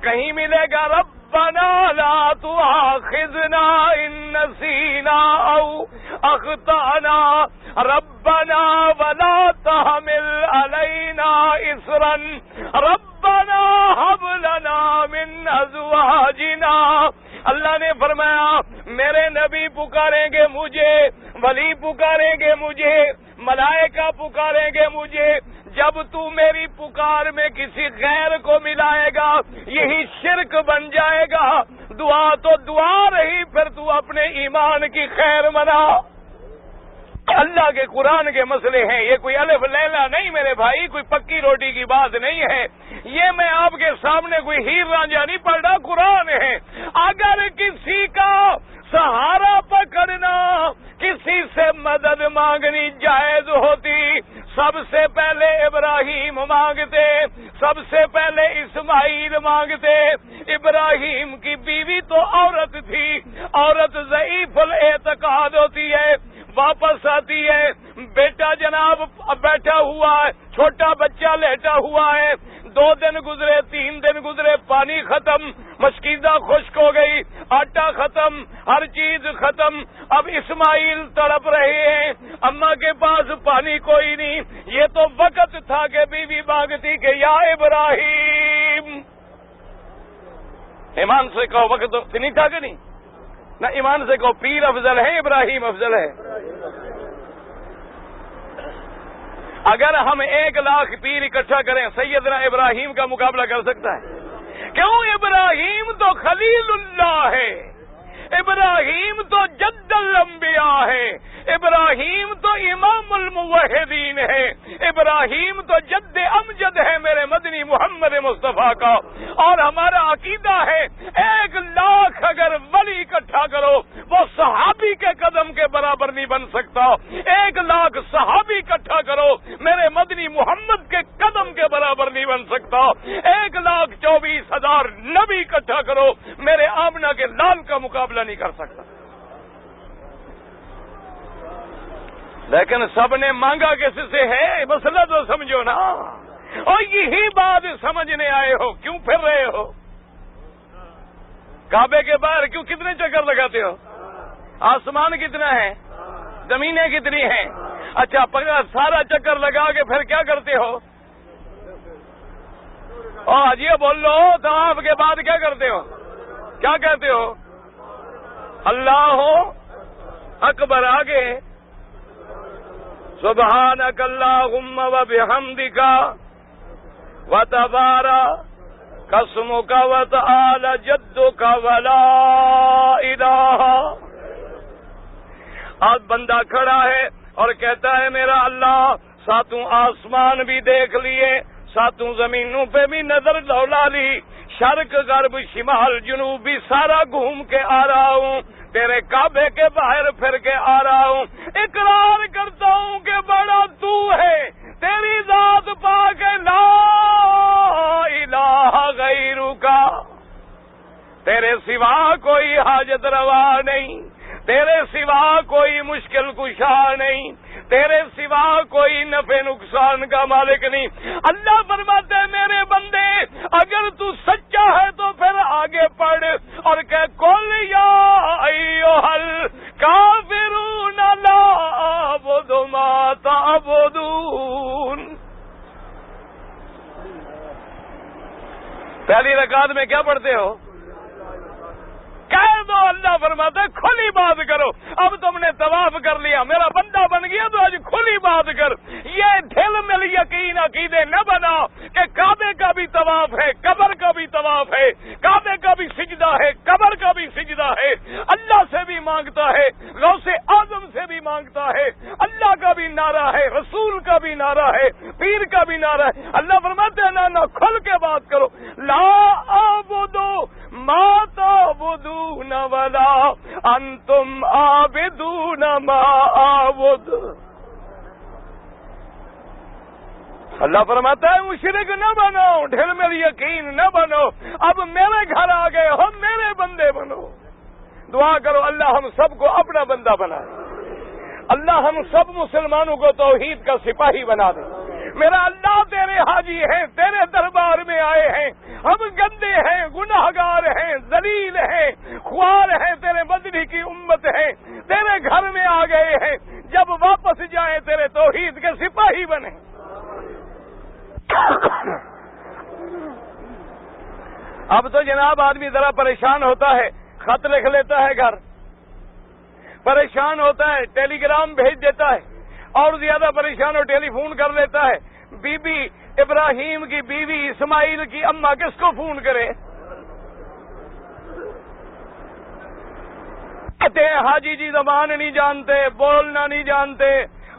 Speaker 1: کہیں ملے گا ربنا لا تؤاخذنا ان نسینا او اخطأنا، ربنا ولا تحمل علینا اصرا، ربنا هب لنا من ازواجنا۔ اللہ نے فرمایا میرے نبی پکاریں گے مجھے، ولی پکاریں گے مجھے، ملائکہ پکاریں گے مجھے، جب تو میری پکار میں کسی غیر کو ملائے گا یہی شرک بن جائے گا، دعا تو دعا رہی، پھر تو اپنے ایمان کی خیر منا۔ اللہ کے قرآن کے مسئلے ہیں، یہ کوئی الف لیلا نہیں میرے بھائی، کوئی پکی روٹی کی بات نہیں ہے، یہ میں آپ کے سامنے کوئی ہیر رانجھا نہیں پڑھ رہا، قرآن ہے۔ اگر کسی کا سہارا پکڑنا، کسی سے مدد مانگنی جائز ہوتی، سب سے پہلے ابراہیم مانگتے، سب سے پہلے اسماعیل مانگتے۔ ابراہیم کی بیوی تو عورت تھی، عورت ضعیف الاعتقاد ہوتی ہے، واپس آتی ہے، بیٹا جناب بیٹھا ہوا ہے، چھوٹا بچہ لیٹا ہوا ہے، 2 دن گزرے، 3 دن گزرے، پانی ختم، مشکیزہ خشک ہو گئی، آٹا ختم، ہر چیز ختم۔ اب اسماعیل تڑپ رہے ہیں، اماں کے پاس پانی کوئی نہیں۔ یہ تو وقت تھا کہ بیوی مانگتی کہ یا ابراہیم، ایمان سے کہو وقت نہیں تھا کہ نہیں؟ نہ ایمان سے کہو پیر افضل ہے ابراہیم افضل ہے؟ اگر ہم 1 لاکھ پیر اکٹھا کریں سیدنا ابراہیم کا مقابلہ کر سکتا ہے؟ کیوں؟ ابراہیم تو خلیل اللہ ہے، ابراہیم تو جد الانبیاء ہے، ابراہیم تو امام الموحدین ہے، ابراہیم تو جد امجد ہے میرے مدنی محمد مصطفیٰ کا۔ اور ہمارا عقیدہ ہے 1 لاکھ اگر ولی اکٹھا کرو وہ صحابی کے قدم کے برابر نہیں بن سکتا، 1 لاکھ صحابی اکٹھا کرو میرے مدنی محمد کے قدم کے برابر نہیں بن سکتا، 1,24,000 نبی اکٹھا کرو میرے آمنہ کے لال کا مقابلہ نہیں کر سکتا۔ لیکن سب نے مانگا کس سے ہے؟ مسئلہ تو سمجھو نا، اور یہی بات سمجھنے آئے ہو، کیوں پھر رہے ہو؟ کعبے کے باہر کیوں کتنے چکر لگاتے ہو؟ آسمان کتنا ہے؟ زمینیں کتنی ہیں؟ اچھا سارا چکر لگا کے پھر کیا کرتے ہو؟ اور یہ بول لو طواف کے بعد کیا کرتے ہو؟ کیا کہتے ہو؟ اللہ اکبر، آگے سبحانک اللہم وبحمدک وتبارک اسمک وتعالی جدک ولا الہ۔ آج بندہ کھڑا ہے اور کہتا ہے میرا اللہ ساتوں آسمان بھی دیکھ لیے، ساتوں زمینوں پہ بھی نظر دوڑا لی، شرق غرب شمال جنوب بھی سارا گھوم کے آ رہا ہوں، تیرے کعبے کے باہر پھر کے آ رہا ہوں، اقرار کرتا ہوں کہ بڑا تو ہے، تیری ذات پاک لا الہ غیرک، تیرے سوا کوئی حاجت روا نہیں، تیرے سوا کوئی مشکل کشا نہیں، تیرے سوا کوئی نفع نقصان کا مالک نہیں۔ اللہ فرماتے ہیں میرے بندے اگر تو سچا ہے تو پھر آگے پڑھ اور کہ قل یا ایھا الکافرون لا اعبد ما تعبدون۔ پہلی رکعت میں کیا پڑھتے ہو؟ کہہ دو، اللہ فرماتا ہے کھلی بات کرو، اب تم نے طواف کر لیا، میرا بندہ بن گیا تو آج کھلی بات کر۔ یہ دل میں یقین عقیدے نہ بناؤ کہ کعبے کا بھی طواف ہے، قبر کا بھی طواف ہے، کعبے کا بھی سجدہ ہے، قبر کا بھی سجدہ ہے، اللہ سے بھی مانگتا ہے، غوث اعظم سے بھی مانگتا ہے، اللہ کا بھی نعرہ ہے، رسول کا بھی نعرہ ہے، پیر کا بھی نعرہ ہے۔ اللہ فرماتے ہیں نہ کھل کے بات کرو، لا اعبدو ما تعبدون ولا انتم عابدون ما اعبد۔ اللہ فرماتا ہے مشرک نہ بنو، ڈھل میں یقین نہ بنو، اب میرے گھر آ گئے ہو، میرے بندے بنو۔ دعا کرو اللہ ہم سب کو اپنا بندہ بنائے، اللہ ہم سب مسلمانوں کو توحید کا سپاہی بنا دے۔ میرا اللہ تیرے حاجی ہیں، تیرے دربار میں آئے ہیں، ہم گندے ہیں، گناہگار ہیں، ذلیل ہیں، خوار ہیں، تیرے مدنی کی امت ہیں، تیرے گھر میں آ گئے ہیں، جب واپس جائیں تیرے توحید کے سپاہی بنے۔ اب تو جناب آدمی ذرا پریشان ہوتا ہے، خط لکھ لیتا ہے گھر، پریشان ہوتا ہے، ٹیلی گرام بھیج دیتا ہے، اور زیادہ پریشان ہو ٹیلی فون کر لیتا ہے۔ بی بی ابراہیم کی بیوی اسماعیل کی اماں کس کو فون کرے؟ کہتے ہیں حاجی جی زبان نہیں جانتے، بولنا نہیں جانتے،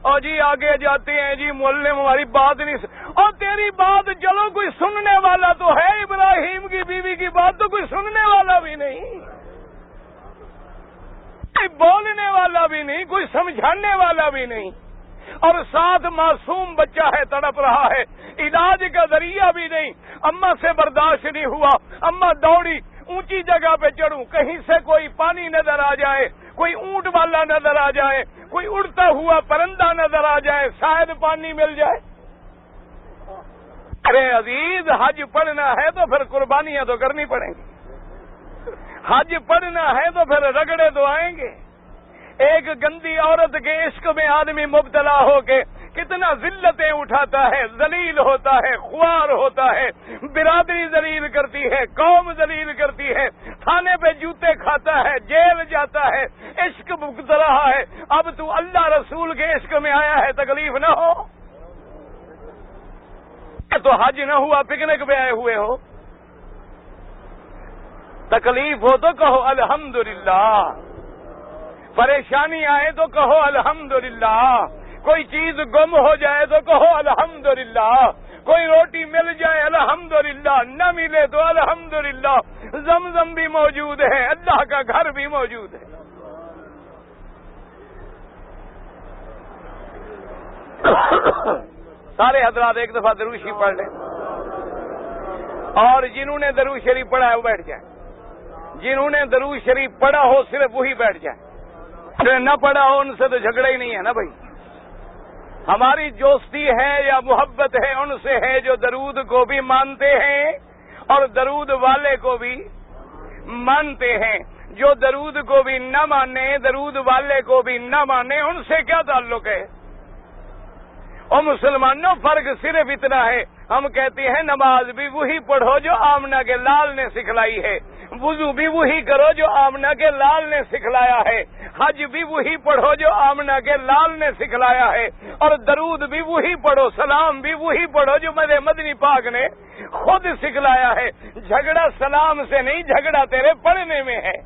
Speaker 1: اور جی آگے جاتے ہیں جی محلے میں ہماری بات نہیں اور تیری بات چلو کوئی سننے والا تو ہے، ابراہیم کی بیوی کی بات تو کوئی سننے والا بھی نہیں، کوئی بولنے والا بھی نہیں، کوئی سمجھانے والا بھی نہیں، اور ساتھ معصوم بچہ ہے تڑپ رہا ہے، علاج کا ذریعہ بھی نہیں۔ اماں سے برداشت نہیں ہوا، اماں دوڑی، اونچی جگہ پہ چڑھوں، کہیں سے کوئی پانی نظر آ جائے، کوئی اونٹ والا نظر آ جائے، کوئی اڑتا ہوا پرندہ نظر آ جائے، شاید پانی مل جائے۔ ارے عزیز حج پڑھنا ہے تو پھر قربانیاں تو کرنی پڑیں گی، حج پڑھنا ہے تو پھر رگڑے تو آئیں گے۔ ایک گندی عورت کے عشق میں آدمی مبتلا ہو کے کتنا ذلتیں اٹھاتا ہے، ذلیل ہوتا ہے، خوار ہوتا ہے، برادری ذلیل کرتی ہے، قوم ذلیل کرتی ہے، تھانے پہ جوتے کھاتا ہے، جیل جاتا ہے، عشق بھگت رہا ہے۔ اب تو اللہ رسول کے عشق میں آیا ہے، تکلیف نہ ہو تو حج نہ ہوا، پکنک پہ آئے ہوئے ہو، تکلیف ہو تو کہو الحمدللہ، پریشانی آئے تو کہو الحمدللہ، کوئی چیز گم ہو جائے تو کہو الحمدللہ، کوئی روٹی مل جائے الحمدللہ، نہ ملے تو الحمدللہ، زمزم بھی موجود ہے، اللہ کا گھر بھی موجود ہے۔ سارے حضرات ایک دفعہ درود شریف پڑھ لیں، اور جنہوں نے درود شریف پڑھا ہے وہ بیٹھ جائیں، جنہوں نے درود شریف پڑھا ہو صرف وہی بیٹھ جائیں، نہ پڑھا ہو ان سے تو جھگڑا ہی نہیں ہے نا بھائی۔ ہماری دوستی ہے یا محبت ہے ان سے ہے جو درود کو بھی مانتے ہیں اور درود والے کو بھی مانتے ہیں، جو درود کو بھی نہ مانے، درود والے کو بھی نہ مانے، ان سے کیا تعلق ہے؟ اور مسلمانوں فرق صرف اتنا ہے، ہم کہتے ہیں نماز بھی وہی پڑھو جو آمنہ کے لال نے سکھلائی ہے، وضو بھی وہی کرو جو آمنہ کے لال نے سکھلایا ہے، حج بھی وہی پڑھو جو آمنہ کے لال نے سکھلایا ہے، اور درود بھی وہی پڑھو، سلام بھی وہی پڑھو جو میرے مدنی پاک نے خود سکھلایا ہے۔ جھگڑا سلام سے نہیں، جھگڑا تیرے پڑھنے میں ہے،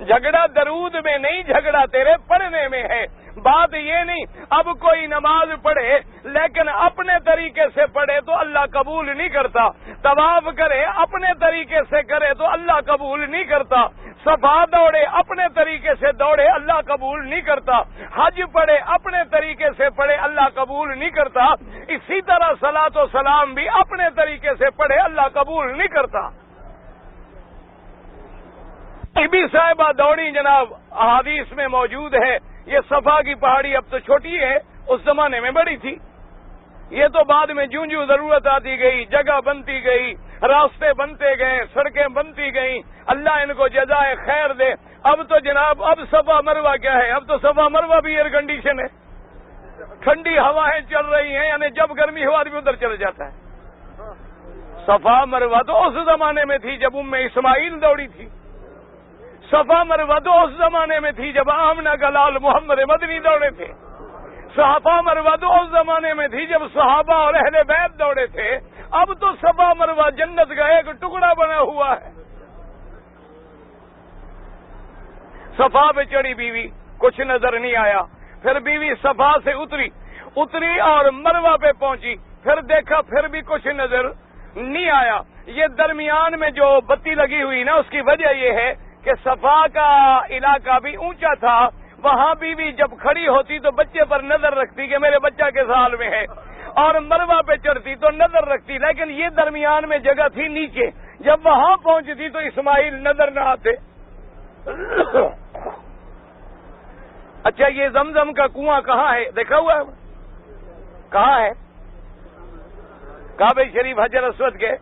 Speaker 1: جھگڑا درود میں نہیں، جھگڑا تیرے پڑھنے میں ہے۔ بات یہ نہیں اب کوئی نماز پڑھے لیکن اپنے طریقے سے پڑھے تو اللہ قبول نہیں کرتا، طواف کرے اپنے طریقے سے کرے تو اللہ قبول نہیں کرتا، صفا دوڑے اپنے طریقے سے دوڑے اللہ قبول نہیں کرتا، حج پڑھے اپنے طریقے سے پڑھے اللہ قبول نہیں کرتا، اسی طرح صلاۃ و سلام بھی اپنے طریقے سے پڑھے اللہ قبول نہیں کرتا۔ بی بی صاحبہ دوڑی جناب، احادیث میں موجود ہے، یہ صفا کی پہاڑی اب تو چھوٹی ہے، اس زمانے میں بڑی تھی، یہ تو بعد میں جوں جوں ضرورت آتی گئی، جگہ بنتی گئی، راستے بنتے گئے، سڑکیں بنتی گئیں، اللہ ان کو جزائے خیر دے۔ اب تو جناب اب صفا مروہ کیا ہے، اب تو صفا مروہ بھی ایئر کنڈیشن ہے، ٹھنڈی ہوائیں چل رہی ہیں، یعنی جب گرمی ہوا بھی ادھر چل جاتا ہے۔ صفا مروہ تو اس زمانے میں تھی جب ام اسماعیل دوڑی تھی، صفا مروہ تو اس زمانے میں تھی جب آمنہ کا لال محمد مدنی دوڑے تھے، صفا مروہ تو اس زمانے میں تھی جب صحابہ اور اہل بیت دوڑے تھے، اب تو صفا مروہ جنت کا ایک ٹکڑا بنا ہوا ہے۔ صفا پہ چڑھی بیوی، کچھ نظر نہیں آیا، پھر بیوی صفا سے اتری اور مروہ پہ پہنچی، پھر دیکھا پھر بھی کچھ نظر نہیں آیا۔ یہ درمیان میں جو بتی لگی ہوئی نا، اس کی وجہ یہ ہے کہ صفا کا علاقہ بھی اونچا تھا، وہاں بیوی جب کھڑی ہوتی تو بچے پر نظر رکھتی کہ میرے بچہ کس حال میں ہے، اور مروہ پہ چڑھتی تو نظر رکھتی، لیکن یہ درمیان میں جگہ تھی نیچے، جب وہاں پہنچتی تو اسماعیل نظر نہ آتے۔ اچھا یہ زمزم کا کنواں کہاں ہے، دیکھا ہوا ہے کہاں ہے؟ کعبہ شریف حجر اسود کے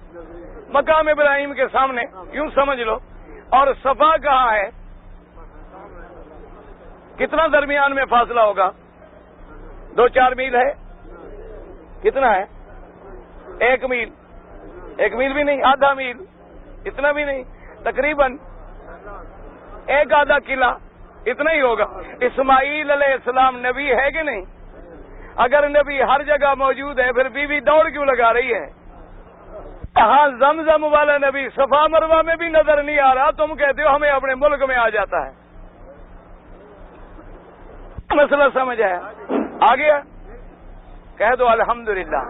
Speaker 1: مقام ابراہیم کے سامنے، یوں سمجھ لو۔ اور صفا کہاں ہے؟ کتنا درمیان میں فاصلہ ہوگا؟ 2-4 میل ہے؟ کتنا ہے؟ 1 میل، 1 میل بھی نہیں، آدھا میل، اتنا بھی نہیں، تقریباً 1/2 قلعہ، اتنا ہی ہوگا۔ اسماعیل علیہ السلام نبی ہے کہ نہیں؟ اگر نبی ہر جگہ موجود ہے پھر بیوی دوڑ کیوں لگا رہی ہے؟ ہاں زمزم والا نبی صفا مروہ میں بھی نظر نہیں آ رہا، تم کہتے ہو ہمیں اپنے ملک میں آ جاتا ہے۔ مسئلہ سمجھ آیا؟ آ گیا؟ کہہ دو الحمدللہ،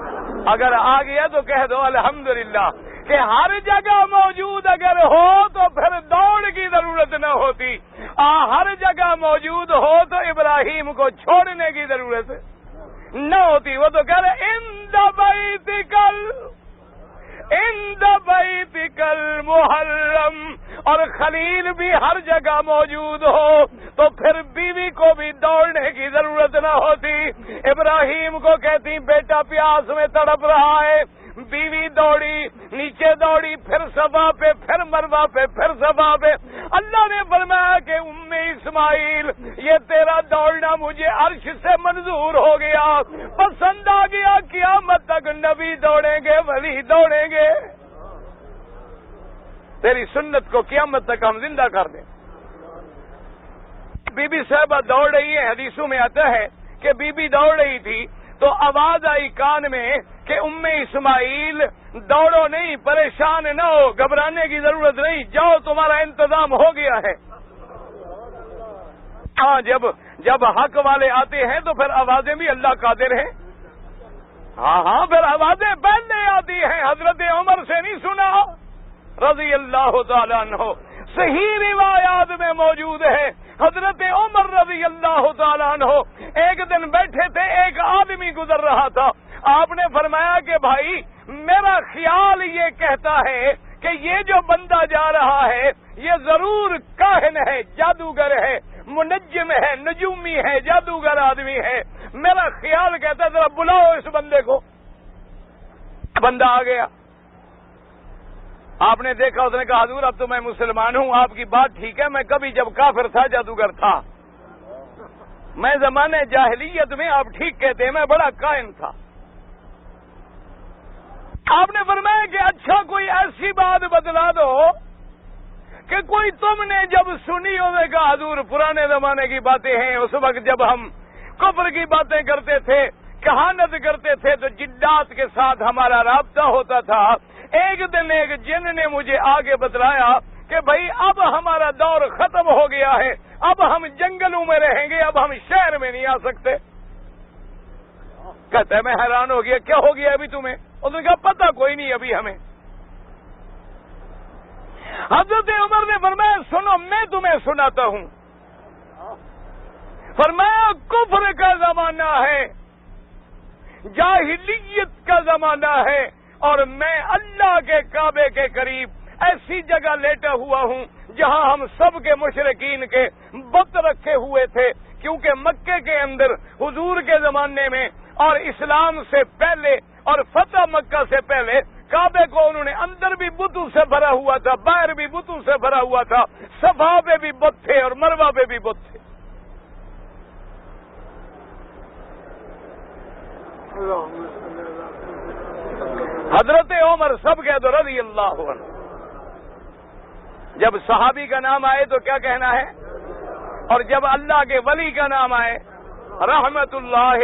Speaker 1: اگر آ گیا تو کہہ دو الحمدللہ کہ ہر جگہ موجود اگر ہو تو پھر دوڑ کی ضرورت نہ ہوتی، ہر جگہ موجود ہو تو ابراہیم کو چھوڑنے کی ضرورت نہ ہوتی۔ وہ تو کہہ رہے عند بیتک المحرم، اور خلیل بھی ہر جگہ موجود ہو تو پھر بیوی کو بھی دوڑنے کی ضرورت نہ ہوتی۔ ابراہیم کو کہتی بیٹا پیاس میں تڑپ رہا ہے، بیوی دوڑی، نیچے دوڑی، پھر صفا پہ، پھر مروہ پہ، پھر صفا پہ۔ اللہ نے فرمایا کہ ام اسماعیل یہ تیرا دوڑنا مجھے عرش سے منظور ہو گیا، پسند آ گیا، قیامت تک نبی دوڑیں گے، ولی دوڑیں گے، تیری سنت کو قیامت تک ہم زندہ کر دیں۔ بی بی صاحبہ دوڑ رہی ہے، حدیثوں میں آتا ہے کہ بی بی دوڑ رہی تھی تو آواز آئی کان میں کہ ام اسماعیل دوڑو نہیں، پریشان نہ ہو، گھبرانے کی ضرورت نہیں، جاؤ تمہارا انتظام ہو گیا ہے۔ ہاں جب حق والے آتے ہیں تو پھر آوازیں بھی اللہ قادر ہیں۔ ہاں پھر آوازیں پہلے آتی ہیں، حضرت عمر سے نہیں سنا رضی اللہ تعالیٰ عنہ، صحیح روایات میں موجود ہے، حضرت عمر رضی اللہ تعالیٰ عنہ ایک دن بیٹھے تھے، ایک آدمی گزر رہا تھا، آپ نے فرمایا کہ بھائی میرا خیال یہ کہتا ہے کہ یہ جو بندہ جا رہا ہے یہ ضرور کاہن ہے، جادوگر ہے، منجم ہے، نجومی ہے، جادوگر آدمی ہے، میرا خیال کہتا ہے ذرا بلاؤ اس بندے کو۔ بندہ آ گیا، آپ نے دیکھا، اس نے کہا حضور اب تو میں مسلمان ہوں، آپ کی بات ٹھیک ہے، میں کبھی جب کافر تھا جادوگر تھا، میں زمانے جاہلیت میں، آپ ٹھیک کہتے ہیں، میں بڑا کائن تھا۔ آپ نے فرمایا کہ اچھا کوئی ایسی بات بتلا دو کہ کوئی تم نے جب سنی ہو، میں کہا حضور پرانے زمانے کی باتیں ہیں، اس وقت جب ہم کفر کی باتیں کرتے تھے، کہانت کرتے تھے تو جنات کے ساتھ ہمارا رابطہ ہوتا تھا۔ ایک دن ایک جن نے مجھے آگے بتلایا کہ بھائی اب ہمارا دور ختم ہو گیا ہے، اب ہم جنگلوں میں رہیں گے، اب ہم شہر میں نہیں آ سکتے؟ کہتا ہے میں حیران ہو گیا، کیا ہو گیا ابھی تمہیں؟ اس نے کہا پتہ کوئی نہیں ابھی ہمیں۔ حضرت عمر نے فرمایا سنو میں تمہیں سناتا ہوں۔ فرمایا کفر کا زمانہ ہے، جاہلیت کا زمانہ ہے، اور میں اللہ کے کعبے کے قریب ایسی جگہ لیٹا ہوا ہوں جہاں ہم سب کے مشرکین کے بت رکھے ہوئے تھے، کیونکہ مکے کے اندر حضور کے زمانے میں اور اسلام سے پہلے اور فتح مکہ سے پہلے کعبے کو انہوں نے اندر بھی بتوں سے بھرا ہوا تھا، باہر بھی بتوں سے بھرا ہوا تھا، صفا پہ بھی بت تھے اور مروہ پہ بھی بت تھے۔ حضرت عمر سب کہہ دو رضی اللہ عنہ۔ جب صحابی کا نام آئے تو کیا کہنا ہے، اور جب اللہ کے ولی کا نام آئے رحمت اللہ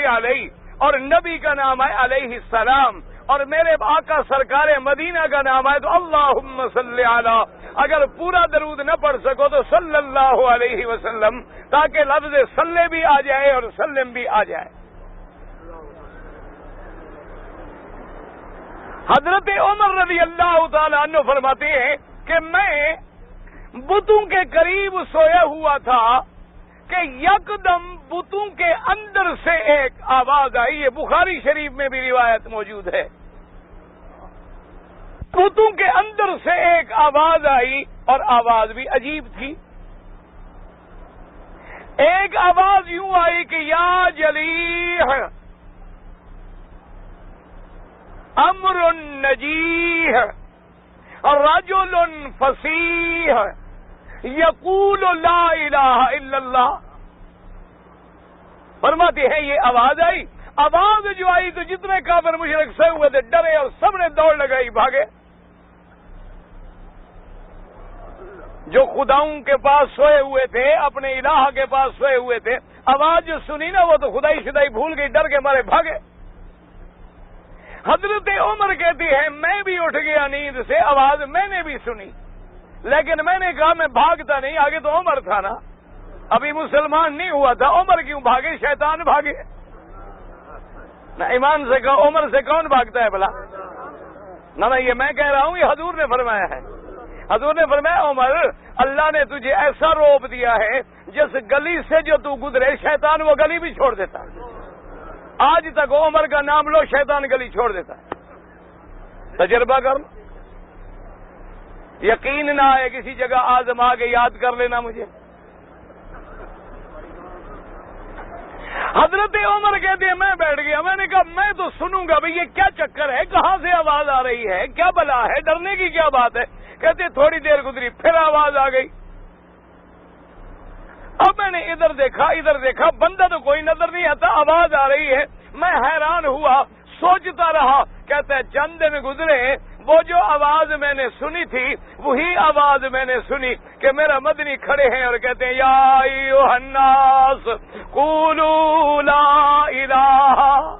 Speaker 1: علیہ، اور نبی کا نام آئے علیہ السلام، اور میرے آقا سرکار مدینہ کا نام آئے تو اللہم صلی علی، اگر پورا درود نہ پڑھ سکو تو صلی اللہ علیہ وسلم، تاکہ لفظ صلی بھی آ جائے اور سلم بھی آ جائے۔ حضرت عمر رضی اللہ تعالی عنہ فرماتے ہیں کہ میں بتوں کے قریب سویا ہوا تھا کہ یکدم بتوں کے اندر سے ایک آواز آئی، یہ بخاری شریف میں بھی روایت موجود ہے۔ بتوں کے اندر سے ایک آواز آئی، اور آواز بھی عجیب تھی۔ ایک آواز یوں آئی کہ یا جلیح امر نجیح رجل فصیح یقول لا الہ الا اللہ۔ فرماتے ہیں یہ آواز آئی، آواز جو آئی تو جتنے کافر مشرک سوئے ہوئے تھے ڈرے اور سب نے دوڑ لگائی، بھاگے۔ جو خداؤں کے پاس سوئے ہوئے تھے، اپنے الہ کے پاس سوئے ہوئے تھے، آواز جو سنی نا وہ تو خدائی شدائی بھول گئی، ڈر کے مارے بھاگے۔ حضرت عمر کہتی ہے میں بھی اٹھ گیا نیند سے، آواز میں نے بھی سنی، لیکن میں نے کہا میں بھاگتا نہیں، آگے تو عمر تھا نا، ابھی مسلمان نہیں ہوا تھا، عمر کیوں بھاگے؟ شیطان بھاگے نہ، ایمان سے کہو عمر سے کون بھاگتا ہے بھلا؟ نہ یہ میں کہہ رہا ہوں، یہ حضور نے فرمایا ہے۔ حضور نے فرمایا عمر اللہ نے تجھے ایسا روب دیا ہے جس گلی سے جو تو گزرے شیطان وہ گلی بھی چھوڑ دیتا ہے۔ آج تک عمر کا نام لو شیطان گلی چھوڑ دیتا ہے۔ تجربہ کر، یقین نہ آئے کسی جگہ آزما کے یاد کر لینا مجھے۔ حضرت عمر کہتے ہیں میں بیٹھ گیا، میں نے کہا میں تو سنوں گا بھئی یہ کیا چکر ہے، کہاں سے آواز آ رہی ہے، کیا بلا ہے، ڈرنے کی کیا بات ہے؟ کہتے تھوڑی دیر گزری پھر آواز آ گئی۔ اب میں نے ادھر دیکھا بندہ تو کوئی نظر نہیں آتا، آواز آ رہی ہے، میں حیران ہوا، سوچتا رہا۔ کہتے ہیں چند دن گزرے، وہ جو آواز میں نے سنی تھی وہی آواز میں نے سنی کہ میرا مدنی کھڑے ہیں اور کہتے ہیں یا ایھا الناس قولوا لا الہ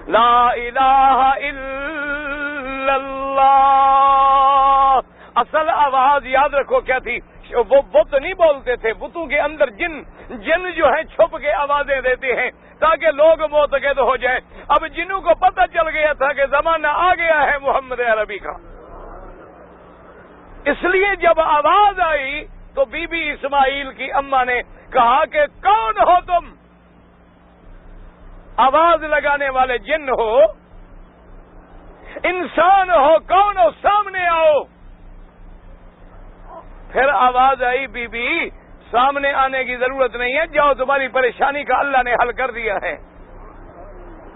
Speaker 1: الا اللہ۔ اصل آواز یاد رکھو کیا تھی، وہ بت نہیں بولتے تھے، بتوں کے اندر جن جو ہیں چھپ کے آوازیں دیتے ہیں تاکہ لوگ معتقد ہو جائیں۔ اب جنوں کو پتہ چل گیا تھا کہ زمانہ آ گیا ہے محمد عربی کا، اس لیے جب آواز آئی تو بی بی اسماعیل کی اماں نے کہا کہ کون ہو تم؟ آواز لگانے والے جن ہو، انسان ہو، کون ہو؟ سامنے آؤ۔ پھر آواز آئی بی بی سامنے آنے کی ضرورت نہیں ہے، جاؤ تمہاری پریشانی کا اللہ نے حل کر دیا ہے۔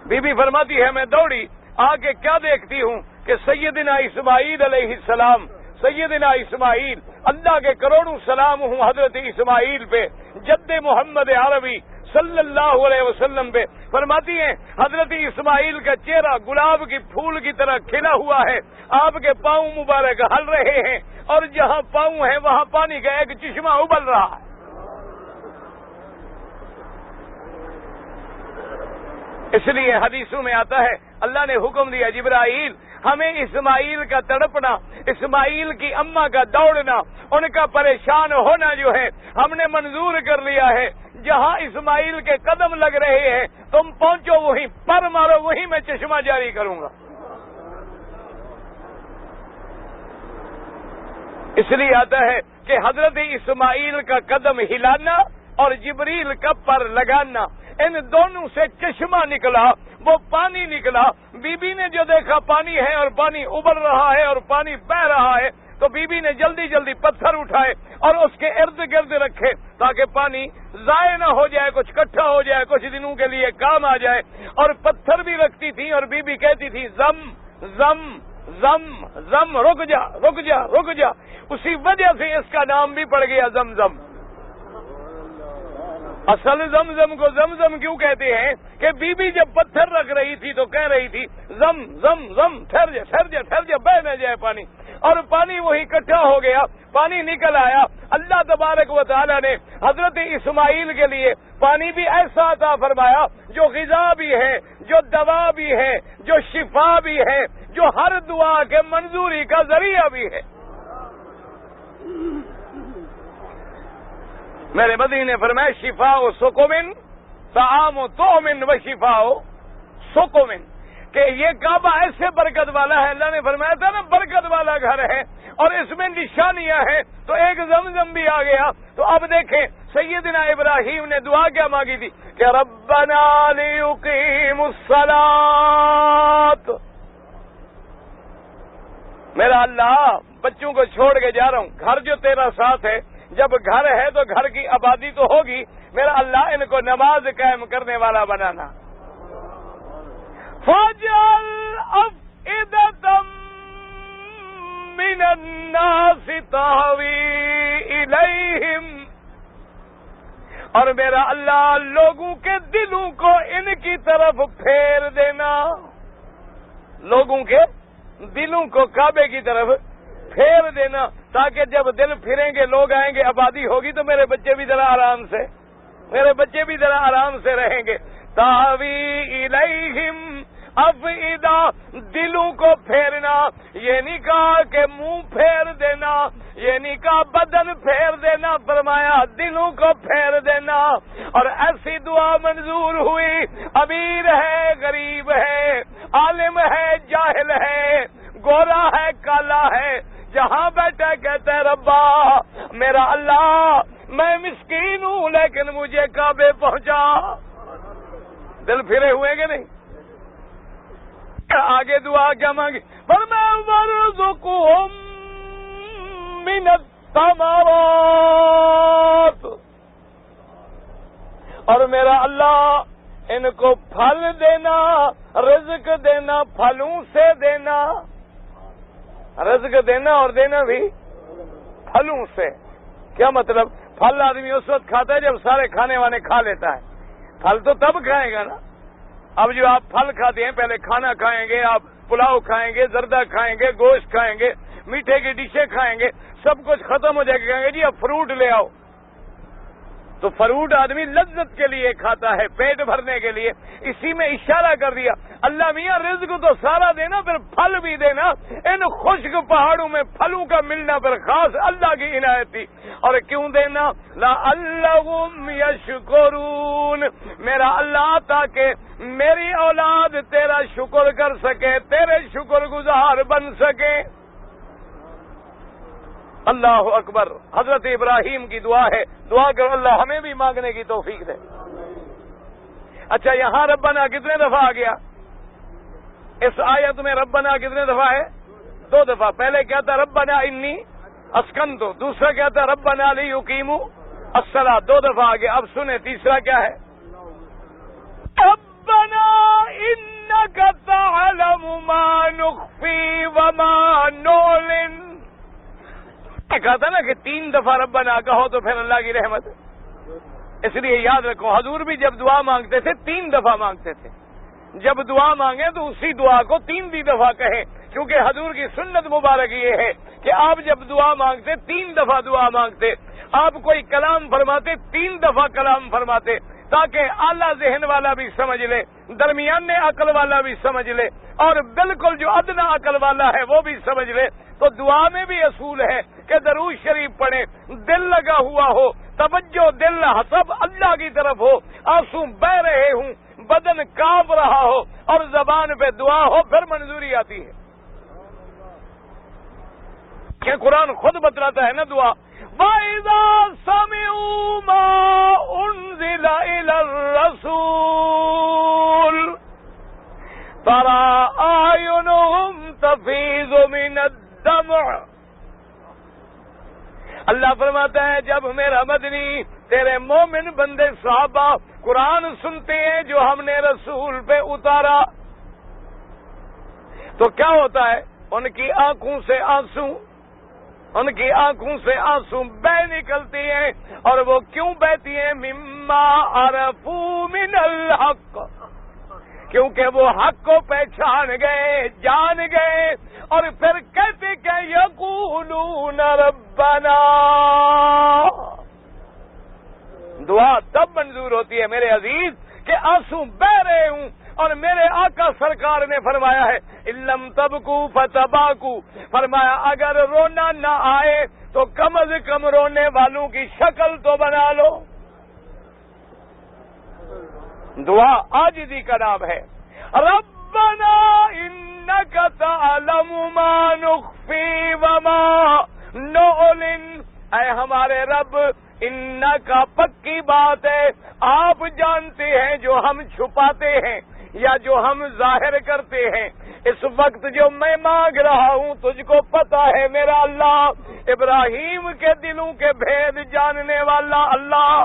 Speaker 1: بی بی فرماتی ہے میں دوڑی آ کے کیا دیکھتی ہوں کہ سیدنا اسماعیل علیہ السلام، سیدنا اسماعیل، اللہ کے کروڑوں سلام ہوں حضرت اسماعیل پہ، جد محمد عربی صلی اللہ علیہ وسلم پہ۔ فرماتی ہیں حضرت اسماعیل کا چہرہ گلاب کی پھول کی طرح کھلا ہوا ہے، آپ کے پاؤں مبارک ہل رہے ہیں، اور جہاں پاؤں ہیں وہاں پانی کا ایک چشمہ ابل رہا ہے۔ اس لیے حدیثوں میں آتا ہے اللہ نے حکم دیا جبرائیل ہمیں اسماعیل کا تڑپنا، اسماعیل کی اماں کا دوڑنا، ان کا پریشان ہونا جو ہے ہم نے منظور کر لیا ہے۔ جہاں اسماعیل کے قدم لگ رہے ہیں تم پہنچو وہیں، پر مارو وہیں میں چشمہ جاری کروں گا۔ اس لیے آتا ہے کہ حضرت اسماعیل کا قدم ہلانا اور جبریل کا پر لگانا، ان دونوں سے چشمہ نکلا، وہ پانی نکلا۔ بی بی نے جو دیکھا پانی ہے اور پانی ابل رہا ہے اور پانی بہ رہا ہے، تو بی بی نے جلدی جلدی پتھر اٹھائے اور اس کے ارد گرد رکھے تاکہ پانی ضائع نہ ہو جائے، کچھ کٹھا ہو جائے، کچھ دنوں کے لیے کام آ جائے۔ اور پتھر بھی رکھتی تھی اور بی بی کہتی تھی زم زم زم زم، رک جا رک جا رک جا۔ اسی وجہ سے اس کا نام بھی پڑ گیا زمزم۔ اصل زمزم کو زمزم کیوں کہتے ہیں کہ بی بی جب پتھر رکھ رہی تھی تو کہہ رہی تھی زم زم زم، ٹھہر جا ٹھہر جا ٹھہر جا، بہ نہ جائے پانی۔ اور پانی وہی اکٹھا ہو گیا، پانی نکل آیا۔ اللہ تبارک و تعالی نے حضرت اسماعیل کے لیے پانی بھی ایسا عطا فرمایا جو غذا بھی ہے، جو دوا بھی ہے، جو شفا بھی ہے، جو ہر دعا کے منظوری کا ذریعہ بھی ہے۔ میرے مدنی نے فرمایا شفا و سکومن، طعام و تومن و شفا و سکومن، کہ یہ کعبہ ایسے برکت والا ہے۔ اللہ نے فرمایا تھا نا برکت والا گھر ہے اور اس میں نشانیاں ہیں، تو ایک زمزم بھی آ گیا۔ تو اب دیکھیں سیدنا ابراہیم نے دعا کیا مانگی تھی کہ ربنا لیقیموا الصلاۃ، میرا اللہ بچوں کو چھوڑ کے جا رہا ہوں، گھر جو تیرا ساتھ ہے، جب گھر ہے تو گھر کی آبادی تو ہوگی، میرا اللہ ان کو نماز قائم کرنے والا بنانا۔ فَاجْعَلْ أَفْئِدَةً مِّنَ النَّاسِ تَهْوِي إِلَيْهِمْ، اور میرا اللہ لوگوں کے دلوں کو ان کی طرف پھیر دینا، لوگوں کے دلوں کو کعبے کی طرف پھیر دینا، تاکہ جب دل پھریں گے لوگ آئیں گے، آبادی ہوگی تو میرے بچے بھی ذرا آرام سے، میرے بچے بھی ذرا آرام سے رہیں گے۔ تَهْوِي إِلَيْهِمْ افئدہ، دلوں کو پھیرنا، یہ نہیں کہا کہ منہ پھیر دینا، یہ نہیں کہا بدن پھیر دینا، فرمایا دلوں کو پھیر دینا۔ اور ایسی دعا منظور ہوئی، امیر ہے غریب ہے، عالم ہے جاہل ہے، گورا ہے کالا ہے، جہاں بیٹھا کہتا ہے ربا میرا اللہ میں مسکین ہوں لیکن مجھے کعبے پہنچا۔ دل پھرے ہوئے کہ نہیں؟ آگے دعا کیا مانگی؟ فرمایا وَارْزُقْهُم مِّنَ الثَّمَرَاتِ، اور میرا اللہ ان کو پھل دینا، رزق دینا، پھلوں سے دینا، رزق دینا اور دینا بھی پھلوں سے۔ کیا مطلب؟ پھل آدمی اس وقت کھاتا ہے جب سارے کھانے وانے کھا لیتا ہے، پھل تو تب کھائے گا نا۔ اب جو آپ پھل کھاتے ہیں، پہلے کھانا کھائیں گے، آپ پلاؤ کھائیں گے، زردہ کھائیں گے، گوشت کھائیں گے، میٹھے کی ڈشیں کھائیں گے، سب کچھ ختم ہو جائے گا، کہیں گے جی اب فروٹ لے آؤ۔ تو فروٹ آدمی لذت کے لیے کھاتا ہے، پیٹ بھرنے کے لیے۔ اسی میں اشارہ کر دیا اللہ میاں رزق تو سارا دینا، پھر پھل بھی دینا۔ ان خشک پہاڑوں میں پھلوں کا ملنا پھر خاص اللہ کی عنایت تھی۔ اور کیوں دینا؟ لعلہم یشکرون، میرا اللہ تاکہ میری اولاد تیرا شکر کر سکے، تیرے شکر گزار بن سکے۔ اللہ اکبر، حضرت ابراہیم کی دعا ہے، دعا کرو اللہ ہمیں بھی مانگنے کی توفیق دے۔ اچھا یہاں ربنا کتنے دفعہ آ گیا؟ اس آیت میں ربنا کتنے دفعہ ہے؟ 2 دفعہ۔ پہلے کیا تھا؟ ربنا انی اسکنت، دوسرا کیا تھا؟ ربنا لیقیموا الصلاۃ، 2 دفعہ آ گیا۔ اب سنیں تیسرا کیا ہے؟ ربنا انک تعلم ما نخفی وما نعلن، کہا تھا نا کہ 3 دفعہ ربنا کہو تو پھر اللہ کی رحمت۔ اس لیے یاد رکھو حضور بھی جب دعا مانگتے تھے 3 دفعہ مانگتے تھے۔ جب دعا مانگیں تو اسی دعا کو 3 دفعہ کہیں، کیونکہ حضور کی سنت مبارک یہ ہے کہ آپ جب دعا مانگتے 3 دفعہ دعا مانگتے، آپ کوئی کلام فرماتے 3 دفعہ کلام فرماتے، تاکہ اعلیٰ ذہن والا بھی سمجھ لے، درمیانے عقل والا بھی سمجھ لے، اور بالکل جو ادنا عقل والا ہے وہ بھی سمجھ لے۔ تو دعا میں بھی اصول ہے کہ درود شریف پڑھیں، دل لگا ہوا ہو، توجہ دل سب اللہ کی طرف ہو، آنسو بہ رہے ہوں، بدن کانپ رہا ہو اور زبان پہ دعا ہو، پھر منظوری آتی ہے۔ کہ قرآن خود بتلاتا ہے نا دعا، وَإِذَا سَمِعُوا مَا أُنزِلَ إِلَى الرَّسُولِ تَرَىٰ أَعْيُنُهُمْ تَفِيضُ مِنَ الدَّمْعِ۔ اللہ فرماتا ہے جب میرا مدنی تیرے مومن بندے صحابہ قرآن سنتے ہیں جو ہم نے رسول پہ اتارا، تو کیا ہوتا ہے؟ ان کی آنکھوں سے آنسو، ان کی آنکھوں سے آنسو بہ نکلتی ہیں، اور وہ کیوں بہتی ہیں؟ مما عرفوا من الحق، کیونکہ وہ حق کو پہچان گئے، جان گئے، اور پھر کہتے کہ یقولون ربنا۔ دعا تب منظور ہوتی ہے میرے عزیز کہ آنسو بہ رہے ہوں، اور میرے آقا سرکار نے فرمایا ہے اِلَّمْ تَبْكُوا فَتَبَاكُوا، فرمایا اگر رونا نہ آئے تو کم از کم رونے والوں کی شکل تو بنا لو۔ دعا عاجزی کا نام ہے۔ ربنا انک تعلم ما نخفی وما نعلن، اے ہمارے رب انکا پکی بات ہے آپ جانتے ہیں جو ہم چھپاتے ہیں یا جو ہم ظاہر کرتے ہیں۔ اس وقت جو میں مانگ رہا ہوں تجھ کو پتا ہے میرا اللہ، ابراہیم کے دلوں کے بھید جاننے والا اللہ۔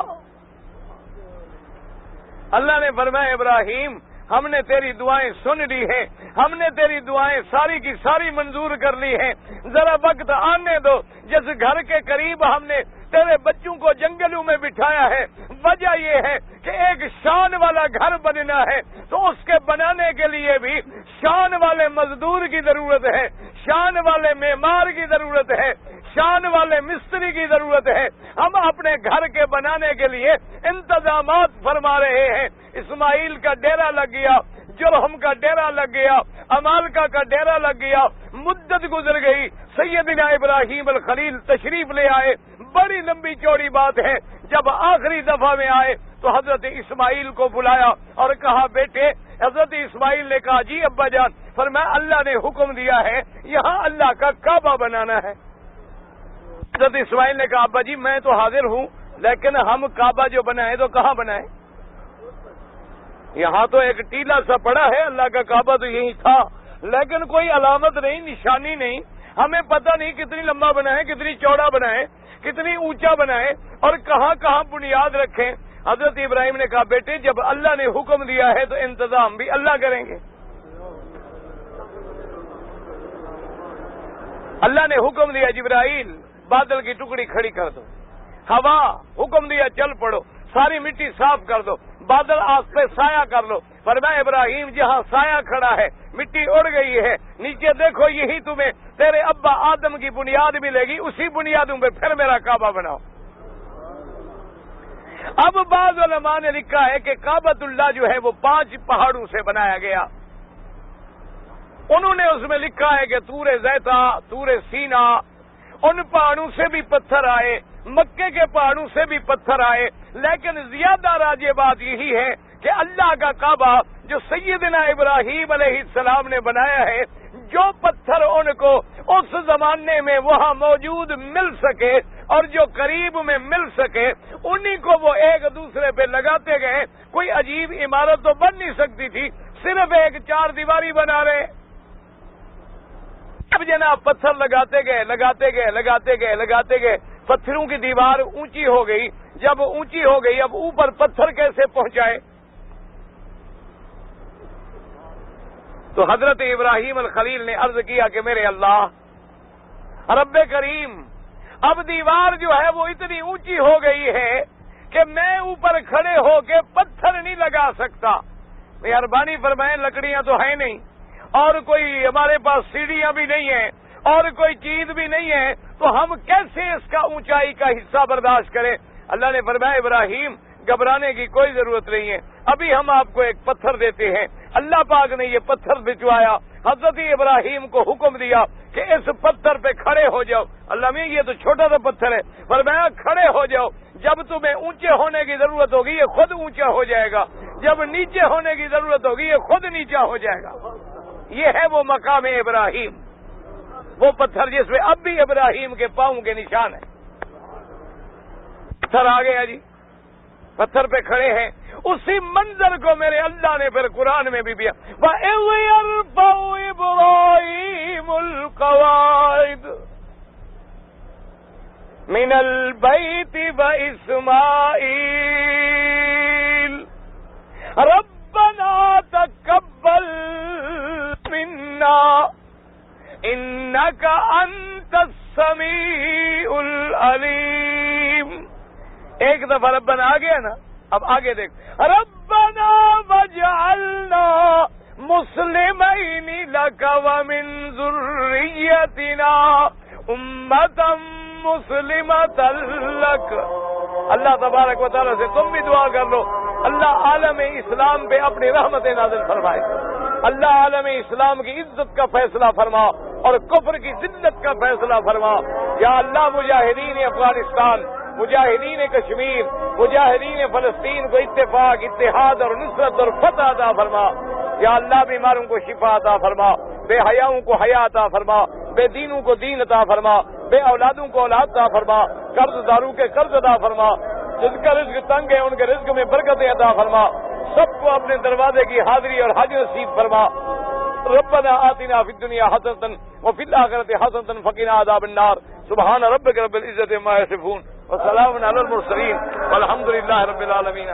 Speaker 1: اللہ نے فرمایا ابراہیم ہم نے تیری دعائیں سن لی ہیں، ہم نے تیری دعائیں ساری کی ساری منظور کر لی ہیں، ذرا وقت آنے دو۔ جس گھر کے قریب ہم نے تیرے بچوں کو جنگلوں میں بٹھایا ہے، وجہ یہ ہے کہ ایک شان والا گھر بننا ہے، تو اس کے بنانے کے لیے بھی شان والے مزدور کی ضرورت ہے، شان والے معمار کی ضرورت ہے، شان والے مستری کی ضرورت ہے۔ ہم اپنے گھر کے بنانے کے لیے انتظامات فرما رہے ہیں۔ اسماعیل کا ڈیرا لگ گیا، جرہم کا ڈیرا لگ گیا، امالکا کا ڈیرا لگ گیا، مدت گزر گئی، سیدنا ابراہیم الخلیل تشریف لے آئے، بڑی لمبی چوڑی بات ہے۔ جب آخری دفعہ میں آئے تو حضرت اسماعیل کو بلایا اور کہا بیٹے، حضرت اسماعیل نے کہا جی ابا جان، فرمایا اللہ نے حکم دیا ہے یہاں اللہ کا کعبہ بنانا ہے۔ حضرت اسماعیل نے کہا ابا جی میں تو حاضر ہوں، لیکن ہم کعبہ جو بنائیں تو کہاں بنائیں؟ یہاں تو ایک ٹیلا سا پڑا ہے، اللہ کا کعبہ تو یہی تھا، لیکن کوئی علامت نہیں، نشانی نہیں، ہمیں پتہ نہیں کتنی لمبا بنائیں، کتنی چوڑا بنائیں، کتنی اونچا بنائیں، اور کہاں کہاں بنیاد رکھیں۔ حضرت ابراہیم نے کہا بیٹے جب اللہ نے حکم دیا ہے تو انتظام بھی اللہ کریں گے۔ اللہ نے حکم دیا جبرائیل بادل کی ٹکڑی کھڑی کر دو، ہوا حکم دیا چل پڑو، ساری مٹی صاف کر دو، بادل آس پہ سایہ کر لو۔ فرمایا ابراہیم جہاں سایہ کھڑا ہے مٹی اڑ گئی ہے، نیچے دیکھو یہی تمہیں تیرے ابا آدم کی بنیاد ملے گی، اسی بنیادوں پہ پھر میرا کعبہ بناؤ۔ اب بعض علماء نے لکھا ہے کہ کعبۃ اللہ جو ہے وہ 5 پہاڑوں سے بنایا گیا۔ انہوں نے اس میں لکھا ہے کہ طور زیتہ، طور سینا، ان پہاڑوں سے بھی پتھر آئے، مکے کے پہاڑوں سے بھی پتھر آئے، لیکن زیادہ راجح بات یہی ہے کہ اللہ کا کعبہ جو سیدنا ابراہیم علیہ السلام نے بنایا ہے، جو پتھر ان کو اس زمانے میں وہاں موجود مل سکے اور جو قریب میں مل سکے، انہی کو وہ ایک دوسرے پہ لگاتے گئے۔ کوئی عجیب عمارت تو بن نہیں سکتی تھی، صرف ایک 4 دیواری بنا رہے۔ اب جناب پتھر لگاتے گئے، پتھروں کی دیوار اونچی ہو گئی۔ جب اونچی ہو گئی اب اوپر پتھر کیسے پہنچائے؟ تو حضرت ابراہیم الخلیل نے عرض کیا کہ میرے اللہ رب کریم، اب دیوار جو ہے وہ اتنی اونچی ہو گئی ہے کہ میں اوپر کھڑے ہو کے پتھر نہیں لگا سکتا، مہربانی فرمائیں لکڑیاں تو ہیں نہیں، اور کوئی ہمارے پاس سیڑھیاں بھی نہیں ہیں، اور کوئی چیز بھی نہیں ہے، تو ہم کیسے اس کا اونچائی کا حصہ برداشت کریں؟ اللہ نے فرمایا ابراہیم گھبرانے کی کوئی ضرورت نہیں ہے. ابھی ہم آپ کو ایک پتھر دیتے ہیں. اللہ پاک نے یہ پتھر بھجوایا. حضرت ابراہیم کو حکم دیا کہ اس پتھر پہ کھڑے ہو جاؤ. اللہ میں یہ تو چھوٹا سا پتھر ہے، فرمایا کھڑے ہو جاؤ. جب تمہیں اونچے ہونے کی ضرورت ہوگی یہ خود اونچا ہو جائے گا، جب نیچے ہونے کی ضرورت ہوگی یہ خود نیچا ہو جائے گا. یہ ہے وہ مقام ابراہیم، وہ پتھر جس میں اب بھی ابراہیم کے پاؤں کے نشان ہیں. پتھر آ گیا جی، پتھر پہ کھڑے ہیں. اسی منظر کو میرے اللہ نے پھر قرآن میں بھی دیا. وَإِذْ يَرْفَعُ إِبْرَاهِيمُ الْقَوَاعِدَ مِنَ الْبَيْتِ وَإِسْمَاعِيلَ رَبَّنَا تَقَبَّلْ مِنَّا إِنَّكَ أَنْتَ السَّمِيعُ الْعَلِيمُ. ایک دفعہ ربنا آ گیا نا، اب آگے دیکھ. ربنا وجعلنا مسلمین لک ومن ذریتنا امتا مسلمتا لک. اللہ تبارک و تعالیٰ سے تم بھی دعا کر لو اللہ عالم اسلام پہ اپنی رحمت نازل فرمائے. اللہ عالم اسلام کی عزت کا فیصلہ فرما اور کفر کی ذلت کا فیصلہ فرما. یا اللہ مجاہدین افغانستان، مجاہدین کشمیر، مجاہدین فلسطین کو اتفاق، اتحاد اور نصرت اور فتح عطا فرما. یا اللہ بیماروں کو شفا عطا فرما، بے حیاؤں کو حیا عطا فرما، بے دینوں کو دین عطا فرما، بے اولادوں کو اولاد عطا فرما، قرض داروں کے قرض عطا فرما، جن کا رزق تنگ ہے ان کے رزق میں برکتیں عطا فرما. سب کو اپنے دروازے کی حاضری اور حج نصیب فرما. ربنا آتنا فی الدنیا حسنۃ وفی الآخرۃ حسنۃ وقنا عذاب النار. سبحان ربک رب العزۃ عما یصفون وسلام علی المرسلین والحمد للہ رب العالمین.